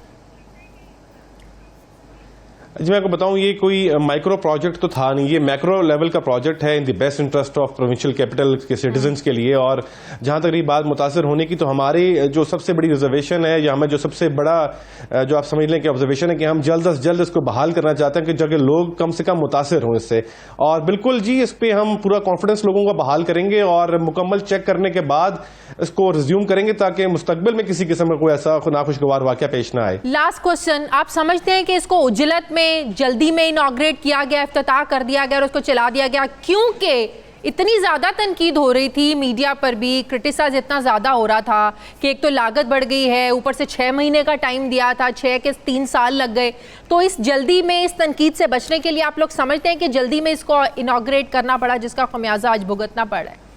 जी मैं आपको बताऊं, ये कोई माइक्रो प्रोजेक्ट तो था नहीं, ये मैक्रो लेवल का प्रोजेक्ट है in the best interest of provincial capital के सिटीजन्स के लिए। और जहां तक रही बात मुतासर होने की, तो हमारी जो सबसे बड़ी रिजर्वेशन है या हमें जो सबसे बड़ा जो आप समझ लें कि ऑब्जर्वेशन है कि हम जल्द से जल्द इसको बहाल करना चाहते हैं कि जगह लोग कम से कम मुतासर हों इससे। और बिल्कुल जी, इस पर हम पूरा कॉन्फिडेंस लोगों का बहाल करेंगे और मुकम्मल चेक करने के बाद इसको रिज्यूम करेंगे ताकि मुस्तकबिल में किसी किस्म का कोई ऐसा नाखुशगवार वाक़या पेश ना आए। लास्ट क्वेश्चन, आप समझते हैं कि इसको उजलत में जल्दी में इनॉग्रेट किया गया, इफ्तिताह कर दिया गया और उसको चला दिया गया, क्योंकि इतनी ज़्यादा तनकीद हो रही थी मीडिया पर भी, क्रिटिसाइज इतना ज़्यादा हो रहा था कि एक तो लागत बढ़ गई है, ऊपर से 6 महीने का टाइम दिया था, 6 के 3 साल लग गए। तो इस जल्दी में, इस तनकीद से बचने के लिए आप लोग समझते हैं कि जल्दी में इसको इनॉग्रेट करना पड़ा, जिसका खमियाजा आज भुगतना पड़ रहा है?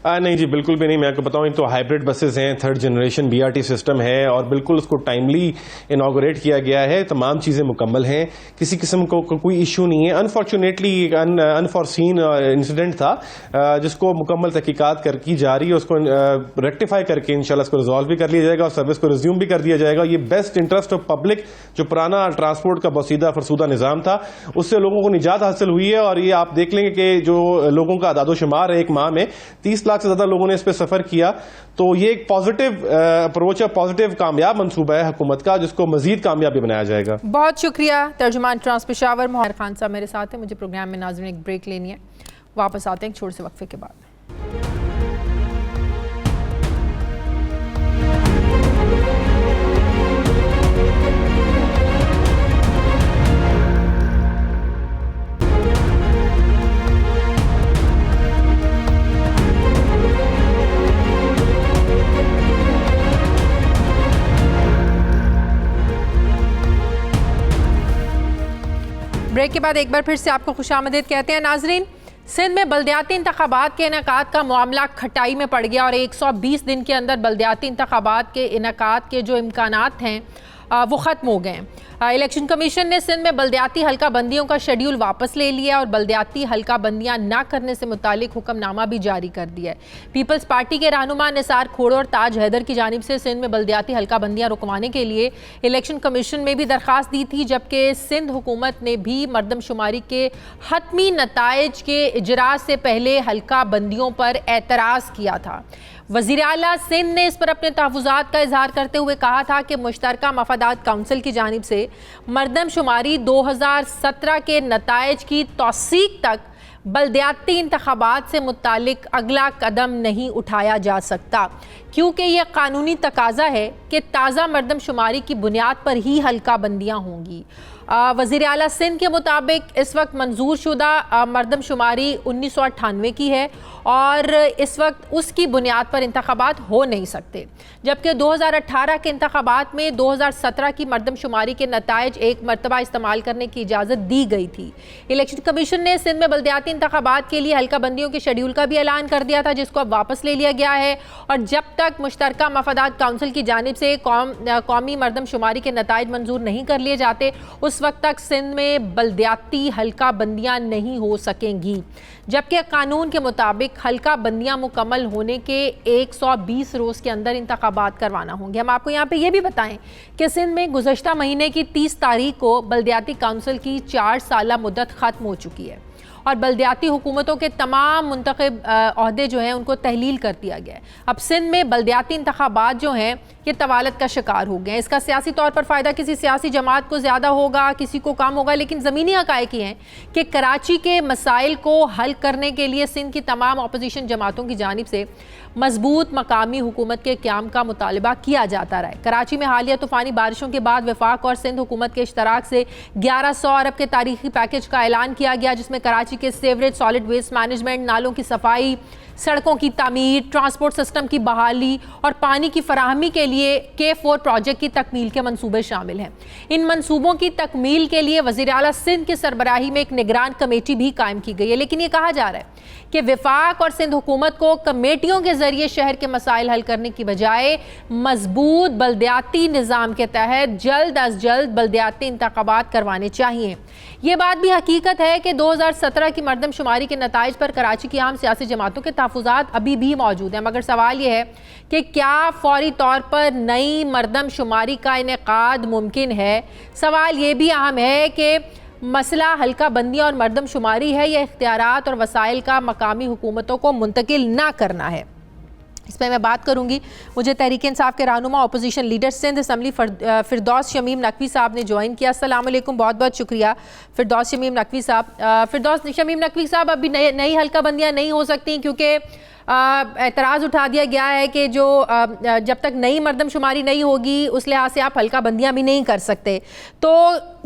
नहीं जी, बिल्कुल भी नहीं। मैं आपको बताऊं, तो हाइब्रिड बसेस हैं, 3rd जनरेशन BRT सिस्टम है और बिल्कुल उसको टाइमली इनॉग्रेट किया गया है, तमाम चीज़ें मुकम्मल हैं, किसी किस्म को कोई इशू नहीं है। अनफॉर्चुनेटली एक अनफॉरसीन इंसिडेंट था जिसको मुकम्मल तहकीकात की जा रही है, उसको रेक्टिफाई करके इंशाल्लाह इसको रिजॉल्व भी कर लिया जाएगा और सर्विस को रिज्यूम भी कर दिया जाएगा। ये बेस्ट इंटरेस्ट ऑफ पब्लिक, जो पुराना ट्रांसपोर्ट का बसीदा फरसूदा निज़ाम था, उससे लोगों को निजात हासिल हुई है। और ये आप देख लेंगे कि जो लोगों का आदादोशुमार है, एक माह में 30 लाख से ज्यादा लोगों ने इस पर सफर किया। तो ये एक पॉजिटिव अप्रोच है, पॉजिटिव कामयाब मंसूबा है हुकूमत का, जिसको मजीद कामयाबी बनाया जाएगा। बहुत शुक्रिया। तर्जुमान ट्रांस पेशावर मोहम्मद खान साहब मेरे साथ हैं। मुझे प्रोग्राम में नाज़रीन एक ब्रेक लेनी है, वापस आते हैं एक छोटे से वक्फे के बाद। ब्रेक के बाद एक बार फिर से आपको खुशामदीद कहते हैं नाजरीन। सिंध में बल्दियाती इंतखाबात के इनेकाद का मामला खटाई में पड़ गया और 120 दिन के अंदर बल्दियाती इंतखाबात के इनेकाद के जो इम्कानात हैं वो ख़त्म हो गए हैं। इलेक्शन कमीशन ने सिंध में बल्दियाती हल्का बंदियों का शेड्यूल वापस ले लिया और बल्दियाती हल्का बंदियाँ ना करने से मुतालिक हुक्मनामा भी जारी कर दिया है। पीपल्स पार्टी के रहनुमा निसार खोड़ो और ताज हैदर की जानिब से सिंध में बल्दियाती हल्का बंदियाँ रुकवाने के लिए इलेक्शन कमीशन में भी दरख्वास्त दी थी, जबकि सिंध हुकूमत ने भी मरदमशुमारी के हतमी नताइज के इजरा से पहले हल्का बंदियों पर एतराज़ किया था। वज़ीर आला सिंध ने इस पर अपने तहफ़्फ़ुज़ात का इजहार करते हुए कहा था कि मुश्तरका मफादात काउंसिल की जानिब से मरदमशुमारी 2017 के नताइज की तौसीक तक बल्दियाती इंतखाबात से मुतालिक अगला कदम नहीं उठाया जा सकता, क्योंकि यह कानूनी तकाजा है कि ताज़ा मरदमशुमारी की बुनियाद पर ही हल्का बंदियाँ होंगी। वज़ीर आला सिंध के मुताबिक इस वक्त मंजूर शुदा मरदमशुमारी 1998 की है और इस वक्त उसकी बुनियाद पर इंतखाबात हो नहीं सकते, जबकि 2018 के इंतखाबात में 2017 की मरदमशुमारी के नताइज एक मरतबा इस्तेमाल करने की इजाज़त दी गई थी। इलेक्शन कमीशन ने सिंध में बल्दियाती इंतखाबात के लिए हल्का बंदियों के शेड्यूल का भी ऐलान कर दिया था, जिसको अब वापस ले लिया गया है। और जब तक मुश्तरका मफादात काउंसिल की जानिब से कौमी मरदमशुमारी के नताइज मंजूर नहीं कर लिए जाते, उस वक्त तक सिंध में बल्दियाती हल्का बंदियां नहीं हो सकेंगी, जबकि कानून के मुताबिक हल्का बंदियां मुकम्मल होने के 120 रोज़ के अंदर इंतखाबात करवाना होंगे। हम आपको यहाँ पे ये भी बताएं कि सिंध में गुज़श्ता महीने की 30 तारीख को बल्दियाती काउंसिल की 4 साला मुद्दत ख़त्म हो चुकी है और बल्दियाती हुकूमतों के तमाम मुंतखब ओहदे जो हैं उनको तहलील कर दिया गया है। अब सिंध में बल्दियाती इंतखाबात जो हैं ये तवालत का शिकार हो गए हैं। इसका सियासी तौर पर फ़ायदा किसी सियासी जमात को ज़्यादा होगा, किसी को कम होगा, लेकिन ज़मीनी हक़ाइक़ ये हैं कि कराची के मसाइल को हल करने के लिए सिंध की तमाम अपोजिशन जमातों की जानिब से मजबूत मकामी हुकूमत के क़याम का मुतालबा किया जाता रहा है। कराची में हालिया तूफ़ानी बारिशों के बाद वफाक और सिंध हुकूमत के इश्तराक से 1100 अरब के तारीखी पैकेज का ऐलान किया गया, जिसमें कराची के सीवरेज, सॉलिड वेस्ट मैनेजमेंट, नालों की सफाई, सड़कों की तामीर, ट्रांसपोर्ट सिस्टम की बहाली और पानी की फराहमी के लिए K4 प्रोजेक्ट की तकमील के मंसूबे शामिल हैं। इन मंसूबों की तकमील के लिए वज़ीर आला सिंध की सरबराही में एक निगरान कमेटी भी कायम की गई है, लेकिन ये कहा जा रहा है कि वफाक और सिंध हुकूमत को कमेटियों के जरिए शहर के मसाइल हल करने की बजाय मजबूत बल्दियाती निज़ाम के तहत जल्द अज जल्द बल्दियाती इंतखाबात करवाने चाहिए। ये बात भी हकीकत है कि 2017 की मरदमशुमारी के नताइज पर कराची की आम सियासी जमातों के तहफ़्फ़ुज़ात अभी भी मौजूद हैं, मगर सवाल ये है कि क्या फौरी तौर पर नई मरदमशुमारी का इनेकाद मुमकिन है। सवाल ये भी अहम है कि मसला हल्का बंदी और मरदमशुमारी है या इख्तियारात और वसाइल का मकामी हुकूमतों को मुंतकिल ना करना है। इस पर मैं बात करूंगी। मुझे तहरीक इंसाफ के रहनुमा अपोजिशन लीडर सिंध असम्बली फिरदौस शमीम नकवी साहब ने ज्वाइन किया। अस्सलाम वालेकुम, बहुत बहुत शुक्रिया फिरदौस शमीम नकवी साहब। फिरदौस शमीम नकवी साहब, अभी नई हल्का बंदियाँ नहीं हो सकती क्योंकि एतराज़ उठा दिया गया है कि जो जब तक नई मरदमशुमारी नहीं होगी उस लिहाज से आप हल्का बंदियाँ भी नहीं कर सकते। तो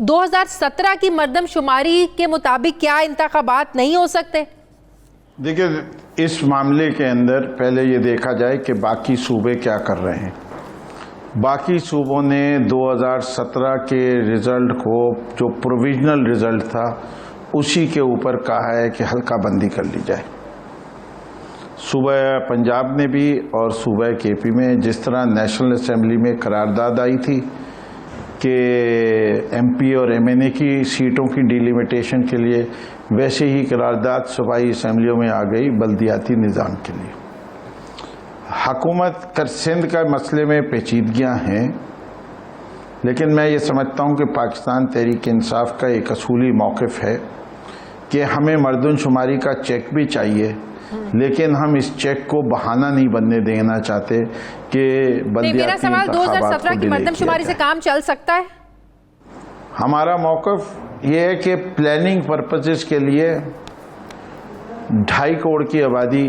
2017 की मरदमशुमारी के मुताबिक क्या इंतखाबात नहीं हो सकते? देखिए, इस मामले के अंदर पहले ये देखा जाए कि बाकी सूबे क्या कर रहे हैं। बाकी सूबों ने 2017 के रिज़ल्ट को, जो प्रोविजनल रिज़ल्ट था, उसी के ऊपर कहा है कि हल्का बंदी कर ली जाए। सूबा पंजाब ने भी और सूबा केपी में जिस तरह नेशनल असेंबली में करारदाद आई थी कि एमपी और एमएनए की सीटों की डिलिमिटेशन के लिए, वैसे ही करारदाद सूबाई असेंबलियों में आ गई बल्दियाती निज़ाम के लिए। हुकूमत कर सिंध का मसले में पेचीदगियाँ हैं, लेकिन मैं ये समझता हूँ कि पाकिस्तान तहरीक इंसाफ का एक असूली मौक़िफ़ है कि हमें मरदमशुमारी का चेक भी चाहिए, लेकिन हम इस चेक को बहाना नहीं बनने देना चाहते कि मेरा सवाल 2017 की मरदमशुमारी से काम चल सकता है? हमारा मौक़िफ़ ये है कि प्लानिंग पर्पसेस के लिए 2.5 करोड़ की आबादी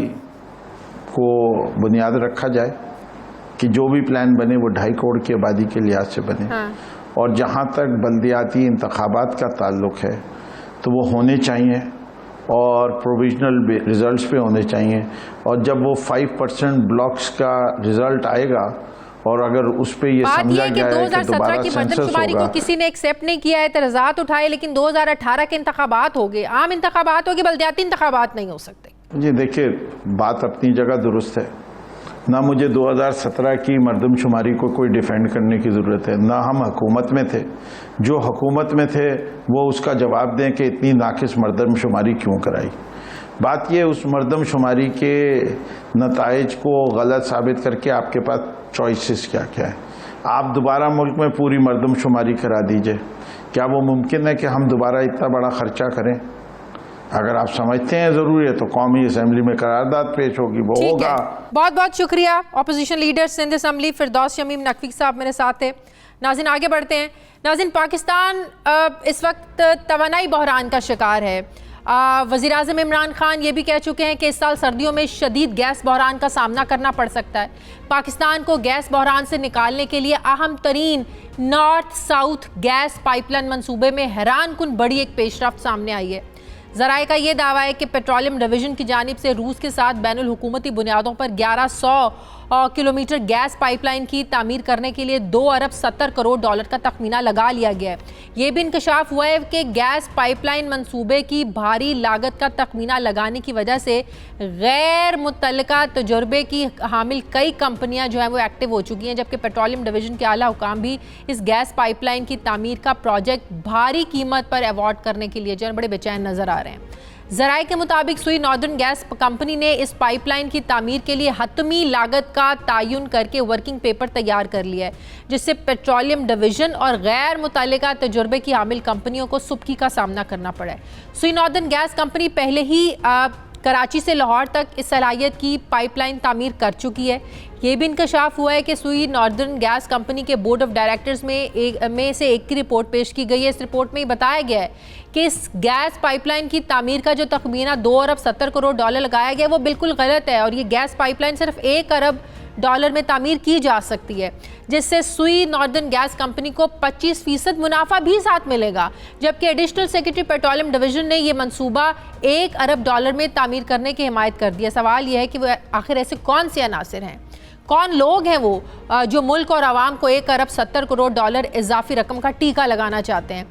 को बुनियाद रखा जाए कि जो भी प्लान बने वो 2.5 करोड़ की आबादी के लिहाज से बने। हाँ। और जहाँ तक बल्दियाती इंतखाबात का ताल्लुक है तो वो होने चाहिए और प्रोविजनल रिजल्ट्स पे होने चाहिए। और जब वो 5% ब्लॉक्स का रिजल्ट आएगा और अगर उस पे ये समझा गया है कि दोबारा सेंसस होगा, को किसी ने एक्सेप्ट नहीं किया है, एतराज़ात उठाए, लेकिन 2018 के इंतखाबात हो गए, आम इंतखाबात हो गए, बल्दियाती इंतखाबात नहीं हो सकते। जी देखिए, बात अपनी जगह दुरुस्त है। ना मुझे 2017 की मरदमशुमारी को कोई डिफेंड करने की ज़रूरत है, ना हम हुकूमत में थे। जो हुकूमत में थे वो उसका जवाब दें कि इतनी नाकिस मरदमशुमारी क्यों कराई। बात ये उस मरदमशुमारी के नताइज को गलत साबित करके आपके पास चॉइसेस क्या क्या है। आप दोबारा मुल्क में पूरी मरदमशुमारी करा दीजिए, क्या वो मुमकिन है कि हम दोबारा इतना बड़ा ख़र्चा करें? अगर आप समझते हैं ज़रूरी है तो कौमी असम्बली में करारदाद पेश होगी, वो होगा। बहुत बहुत शुक्रिया। अपोजिशन लीडर सिंध असम्बली फिरदौस शमीम नकवी साहब मेरे साथ थे। नाज़रीन, आगे बढ़ते हैं। नाज़रीन, पाकिस्तान इस वक्त तवानाई बहरान का शिकार है। वज़ीर-ए-आज़म इमरान खान ये भी कह चुके हैं कि इस साल सर्दियों में शदीद गैस बहरान का सामना करना पड़ सकता है। पाकिस्तान को गैस बहरान से निकालने के लिए अहम तरीन नॉर्थ साउथ गैस पाइपलाइन मंसूबे में हैरान कुन बड़ी एक पेशरफ्त सामने आई है। ज़राए का ये दावा है कि पेट्रोलियम डिवीज़न की जानिब से रूस के साथ बैनुल हुकूमती बुनियादों पर 1100 किलोमीटर गैस पाइपलाइन की तामीर करने के लिए 2 अरब 70 करोड़ डॉलर का तखमीना लगा लिया गया है। ये भी इंकशाफ हुआ है कि गैस पाइपलाइन मंसूबे की भारी लागत का तखमीना लगाने की वजह से गैर मुतल्लिका तजुर्बे की हामिल कई कंपनियां जो हैं वो एक्टिव हो चुकी हैं, जबकि पेट्रोलियम डिवीज़न के आला हुकाम भी इस गैस पाइपलाइन की तामीर का प्रोजेक्ट भारी कीमत पर अवॉर्ड करने के लिए जो है बड़े बेचैन नज़र आ रहे हैं। ज़राए के मुताबिक सुई नॉर्दर्न गैस कंपनी ने इस पाइपलाइन की तामीर के लिए हतमी लागत का तयन करके वर्किंग पेपर तैयार कर लिया है, जिससे पेट्रोलियम डिवीज़न और गैर मुतल्लिका तजुर्बे की हामिल कंपनियों को सुबकी का सामना करना पड़ा है। सुई नॉर्दर्न गैस कंपनी पहले ही कराची से लाहौर तक इस सलाहियत की पाइपलाइन तामीर कर चुकी है। ये भी इंकशाफ हुआ है कि सुई नॉर्दर्न गैस कंपनी के बोर्ड ऑफ डायरेक्टर्स में से एक की रिपोर्ट पेश की गई है। इस रिपोर्ट में बताया गया है कि इस गैस पाइपलाइन की तामीर का जो तखमीना 2 अरब 70 करोड़ डॉलर लगाया गया वो बिल्कुल गलत है, और ये गैस पाइपलाइन सिर्फ 1 अरब डॉलर में तामीर की जा सकती है, जिससे सुई नॉर्दर्न गैस कंपनी को 25% मुनाफा भी साथ मिलेगा, जबकि एडिशनल सेक्रेटरी पेट्रोलियम डिवीजन ने यह मंसूबा 1 अरब डॉलर में तामीर करने की हिमायत कर दी है। सवाल यह है कि वो आखिर ऐसे कौन से अनासिर हैं, कौन लोग हैं वो जो मुल्क और आवाम को 1 अरब 70 करोड़ डॉलर इजाफी रकम का टीका लगाना चाहते हैं।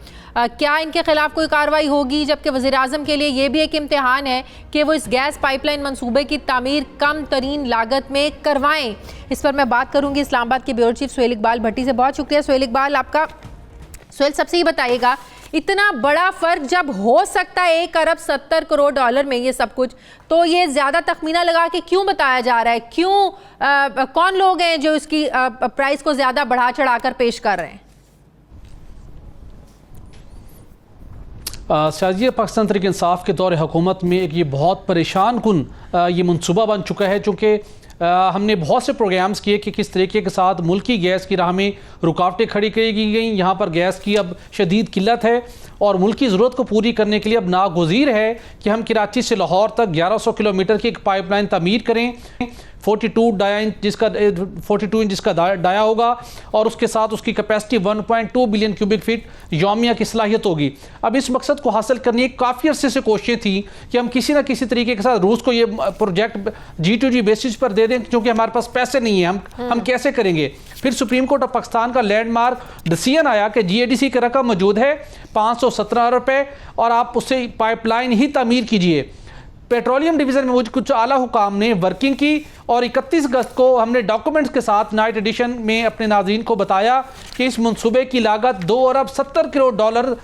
क्या इनके खिलाफ कोई कार्रवाई होगी? जबकि वज़ीर-ए-आज़म के लिए ये भी एक इम्तिहान है कि वो इस गैस पाइपलाइन मंसूबे की तामीर कम तरीन लागत में करवाएं। इस पर मैं बात करूंगी इस्लामाबाद के ब्यूरो चीफ सुहेल इकबाल भट्टी से। बहुत शुक्रिया सुहेल इकबाल आपका। सुहेल, सबसे ही बताइएगा इतना बड़ा फर्क जब हो सकता है 1 अरब 70 करोड़ डॉलर में ये सब कुछ, तो ये ज्यादा तखमीना लगा के क्यों बताया जा रहा है? क्यों कौन लोग हैं जो इसकी प्राइस को ज्यादा बढ़ा चढ़ाकर पेश कर रहे हैं? शाजिया, पाकिस्तान तहरीक इंसाफ के दौर हुकूमत में एक ये बहुत परेशान कुन ये मनसूबा बन चुका है, चूँकि हमने बहुत से प्रोग्राम्स किए कि किस तरीके के साथ मुल्की गैस की राह में रुकावटें खड़ी की गई। यहाँ पर गैस की अब शदीद किल्लत है और मुल्की ज़रूरत को पूरी करने के लिए अब नागुज़ीर है कि हम कराची से लाहौर तक 1100 किलोमीटर की एक पाइपलाइन तामीर करें, 42 इंच जिसका डाया होगा और उसके साथ उसकी कैपेसिटी 1.2 बिलियन क्यूबिक फीट यौमिया की सलाहियत होगी। अब इस मकसद को हासिल करने की काफ़ी अरसे से कोशिशें थी कि हम किसी ना किसी तरीके के साथ रूस को ये प्रोजेक्ट G2G बेसिस पर दे दें, क्योंकि हमारे पास पैसे नहीं है, हम कैसे करेंगे। फिर सुप्रीम कोर्ट ऑफ पाकिस्तान का लैंडमार्क डिसीजन आया कि GADC की रकम मौजूद है 517 अरब रुपये और आप उससे पाइपलाइन ही तामीर कीजिए। पेट्रोलियम डिवीज़न में कुछ आला हुकाम ने वर्किंग की और 31 अगस्त को हमने डॉक्यूमेंट्स के साथ नाइट एडिशन में अपने नाज़रीन को बताया कि इस मंसूबे की लागत 2 अरब 70 करोड़ डॉलर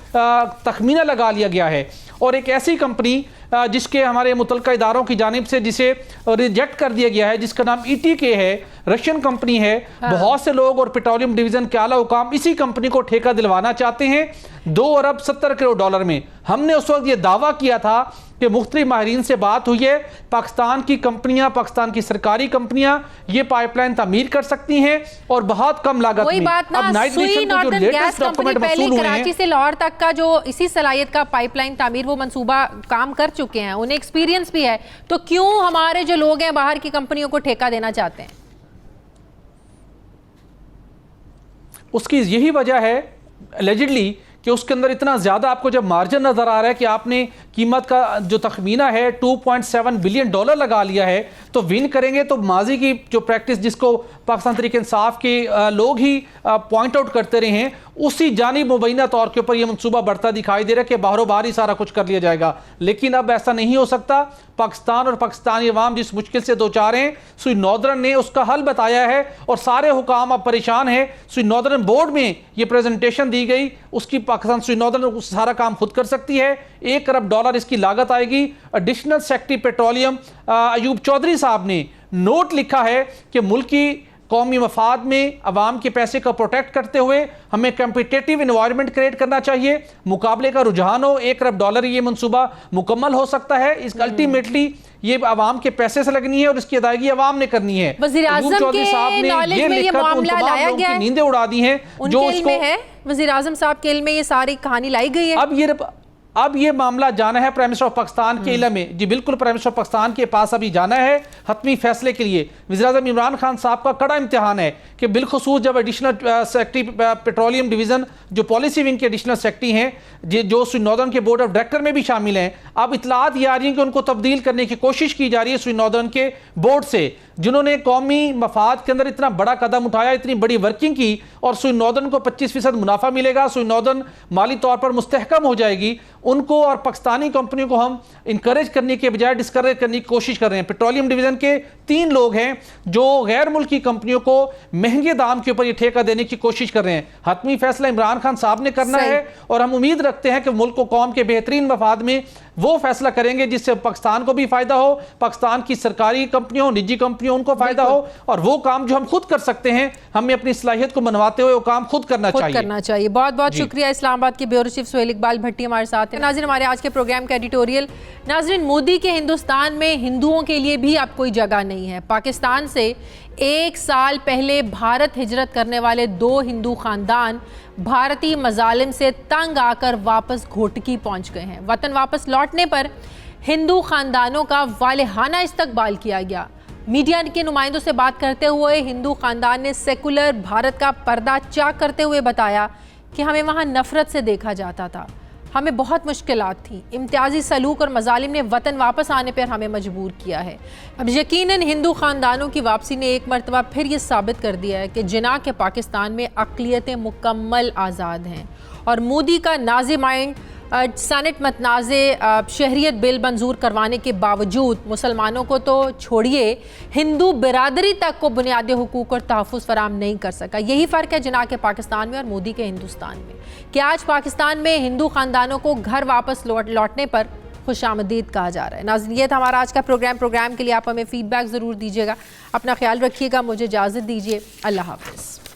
तखमीना लगा लिया गया है। और एक ऐसी कंपनी जिसके हमारे मुतल्लिका इदारों की जानिब से जिसे रिजेक्ट कर दिया गया है, जिसका नाम ETK है, रशियन कंपनी है। बहुत से लोग और पेट्रोलियम डिवीज़न के आला हुकाम इसी कंपनी को ठेका दिलवाना चाहते हैं 2 अरब 70 करोड़ डॉलर में। हमने उस वक्त ये दावा किया था कि मुख्तलिफ माहिरीन से बात हुई है, पाकिस्तान की कंपनियां, पाकिस्तान की सरकारी कंपनियां ये पाइपलाइन तामीर कर सकती हैं और बहुत कम लागत में। अब नाइट एडिशन को जो लेटेस्ट डॉक्यूमेंट मौसूल हुए हैं, कराची से लाहौर तक का जो इसी सलाहियत का पाइपलाइन तामीर वो मंसूबा काम कर चुके हैं, उन्हें एक्सपीरियंस भी है, तो क्यों हमारे जो लोग हैं बाहर की कंपनियों को ठेका देना चाहते हैं? उसकी यही वजह है एलिजिडली कि उसके अंदर इतना ज़्यादा आपको जब मार्जिन नज़र आ रहा है कि आपने कीमत का जो तखमीना है 2.7 बिलियन डॉलर लगा लिया है, तो विन करेंगे तो माजी की जो प्रैक्टिस जिसको पाकिस्तान तहरीक इंसाफ के लोग ही पॉइंट आउट करते रहे हैं, उसी जानिब मुबैना तौर के ऊपर यह मनसूबा बढ़ता दिखाई दे रहा है कि बाहरों बाहर ही सारा कुछ कर लिया जाएगा। लेकिन अब ऐसा नहीं हो सकता। पाकिस्तान और पाकिस्तानी अवाम जिस मुश्किल से दो चार हैं, सुई नॉर्दर्न ने उसका हल बताया है और सारे हुकाम अब परेशान हैं। सुई नॉर्दर्न बोर्ड में ये प्रेजेंटेशन दी गई, उसकी पाकिस्तान सुई नॉर्दर्न सारा काम खुद कर सकती है। 1 अरब डॉलर इसकी लागत आएगी। Additional secretary petroleum Ayub Chaudhry साहब ने नोट लिखा है कि मुल्क की कौमी मफाद में अवाम के पैसे को प्रोटेक्ट करते हुए हमें कम्पिटेटिव इन्वायरमेंट क्रिएट करना चाहिए, मुकाबले का रुझान हो। 1 अरब डॉलर ये मंसूबा मुकम्मल हो सकता है। इस अल्टीमेटली ये अवाम के पैसे से लगनी है और इसकी अदायगी अवाम ने करनी है। वज़ीर-ए-आज़म के नॉलेज में ये मामला लाया गया है, नींदें उड़ा दी हैं जो उसको है। वज़ीर-ए-आज़म साहब के इल्म में ये सारी कहानी लाई गई है। अब ये मामला जाना है प्राइम मिनिस्टर ऑफ पाकिस्तान के इल्म में। जी बिल्कुल, प्राइम मिनिस्टर ऑफ पाकिस्तान के पास अभी जाना है हतमी फैसले के लिए। वज़ीर-ए-आज़म इमरान खान साहब का कड़ा इम्तिहान है कि बिलखुसूस जब एडिशनल सेक्रेटरी पेट्रोलियम डिवीज़न जो पॉलिसी विंग के एडिशनल सेक्रेटरी हैं, जो सुई नॉर्दर्न के बोर्ड ऑफ डायरेक्टर में भी शामिल हैं, अब इतलात ये आ रही हैं कि उनको तब्दील करने की कोशिश की जा रही है सुई नॉर्दर्न के बोर्ड से, जिन्होंने कौमी मफाद के अंदर इतना बड़ा कदम उठाया, इतनी बड़ी वर्किंग की और सुई नॉर्दर्न को 25% मुनाफा मिलेगा। सुई नॉर्दर्न माली तौर पर मुस्तहकम हो जाएगी। उनको और पाकिस्तानी कंपनियों को हम इंकरेज करने के बजाय डिस्करेज करने की कोशिश कर रहे हैं। पेट्रोलियम डिवीजन के 3 लोग हैं जो गैर मुल्की कंपनियों को महंगे दाम के ऊपर ये ठेका देने की कोशिश कर रहे हैं। हतमी फैसला इमरान खान साहब ने करना है और हम उम्मीद रखते हैं कि मुल्क को कौम के बेहतरीन मफाद में वो फैसला करेंगे जिससे पाकिस्तान को भी फायदा हो, पाकिस्तान की सरकारी कंपनियों, निजी कंपनियों, उनको फायदा हो। और वो काम जो हम खुद कर सकते हैं, हमें अपनी सलाहियत को मनवाते हुए वो काम खुद करना चाहिए। बहुत बहुत शुक्रिया। इस्लामाबाद के ब्यूरो चीफ सुहेल इकबाल भट्टी हमारे साथ हैं। नाज़रीन, हमारे आज के प्रोग्राम का एडिटोरियल। नाज़रीन, मोदी के हिंदुस्तान में हिंदुओं के लिए भी अब कोई जगह नहीं है। पाकिस्तान से 1 साल पहले भारत हिजरत करने वाले 2 हिंदू खानदान भारतीय मजालिम से तंग आकर वापस घोटकी पहुंच गए हैं। वतन वापस लौटने पर हिंदू खानदानों का वालेहाना इस्तकबाल किया गया। मीडिया के नुमाइंदों से बात करते हुए हिंदू खानदान ने सेकुलर भारत का पर्दा चाक करते हुए बताया कि हमें वहाँ नफरत से देखा जाता था, हमें बहुत मुश्किलात थी, इम्तियाजी सलूक और मजालिम ने वतन वापस आने पर हमें मजबूर किया है। अब यकीनन हिंदू ख़ानदानों की वापसी ने एक मरतबा फिर ये साबित कर दिया है कि जिना के पाकिस्तान में अक़लियतें मुकम्मल आज़ाद हैं और मोदी का नाज़ी माइंड सेनेट मतनाज़े शहरियत बिल मंजूर करवाने के बावजूद मुसलमानों को तो छोड़िए, हिंदू बिरादरी तक को बुनियादी हुकूक और तहफ़्फ़ुज़ फराम नहीं कर सका। यही फ़र्क है जिन्ना के पाकिस्तान में और मोदी के हिंदुस्तान में, कि आज पाकिस्तान में हिंदू ख़ानदानों को घर वापस लौटने पर खुशामदीद कहा जा रहा है। नाज़रीन, ये था हमारा आज का प्रोग्राम के लिए आप हमें फ़ीडबैक ज़रूर दीजिएगा। अपना ख्याल रखिएगा, मुझे इजाज़त दीजिए, अल्लाह हाफ़िज़।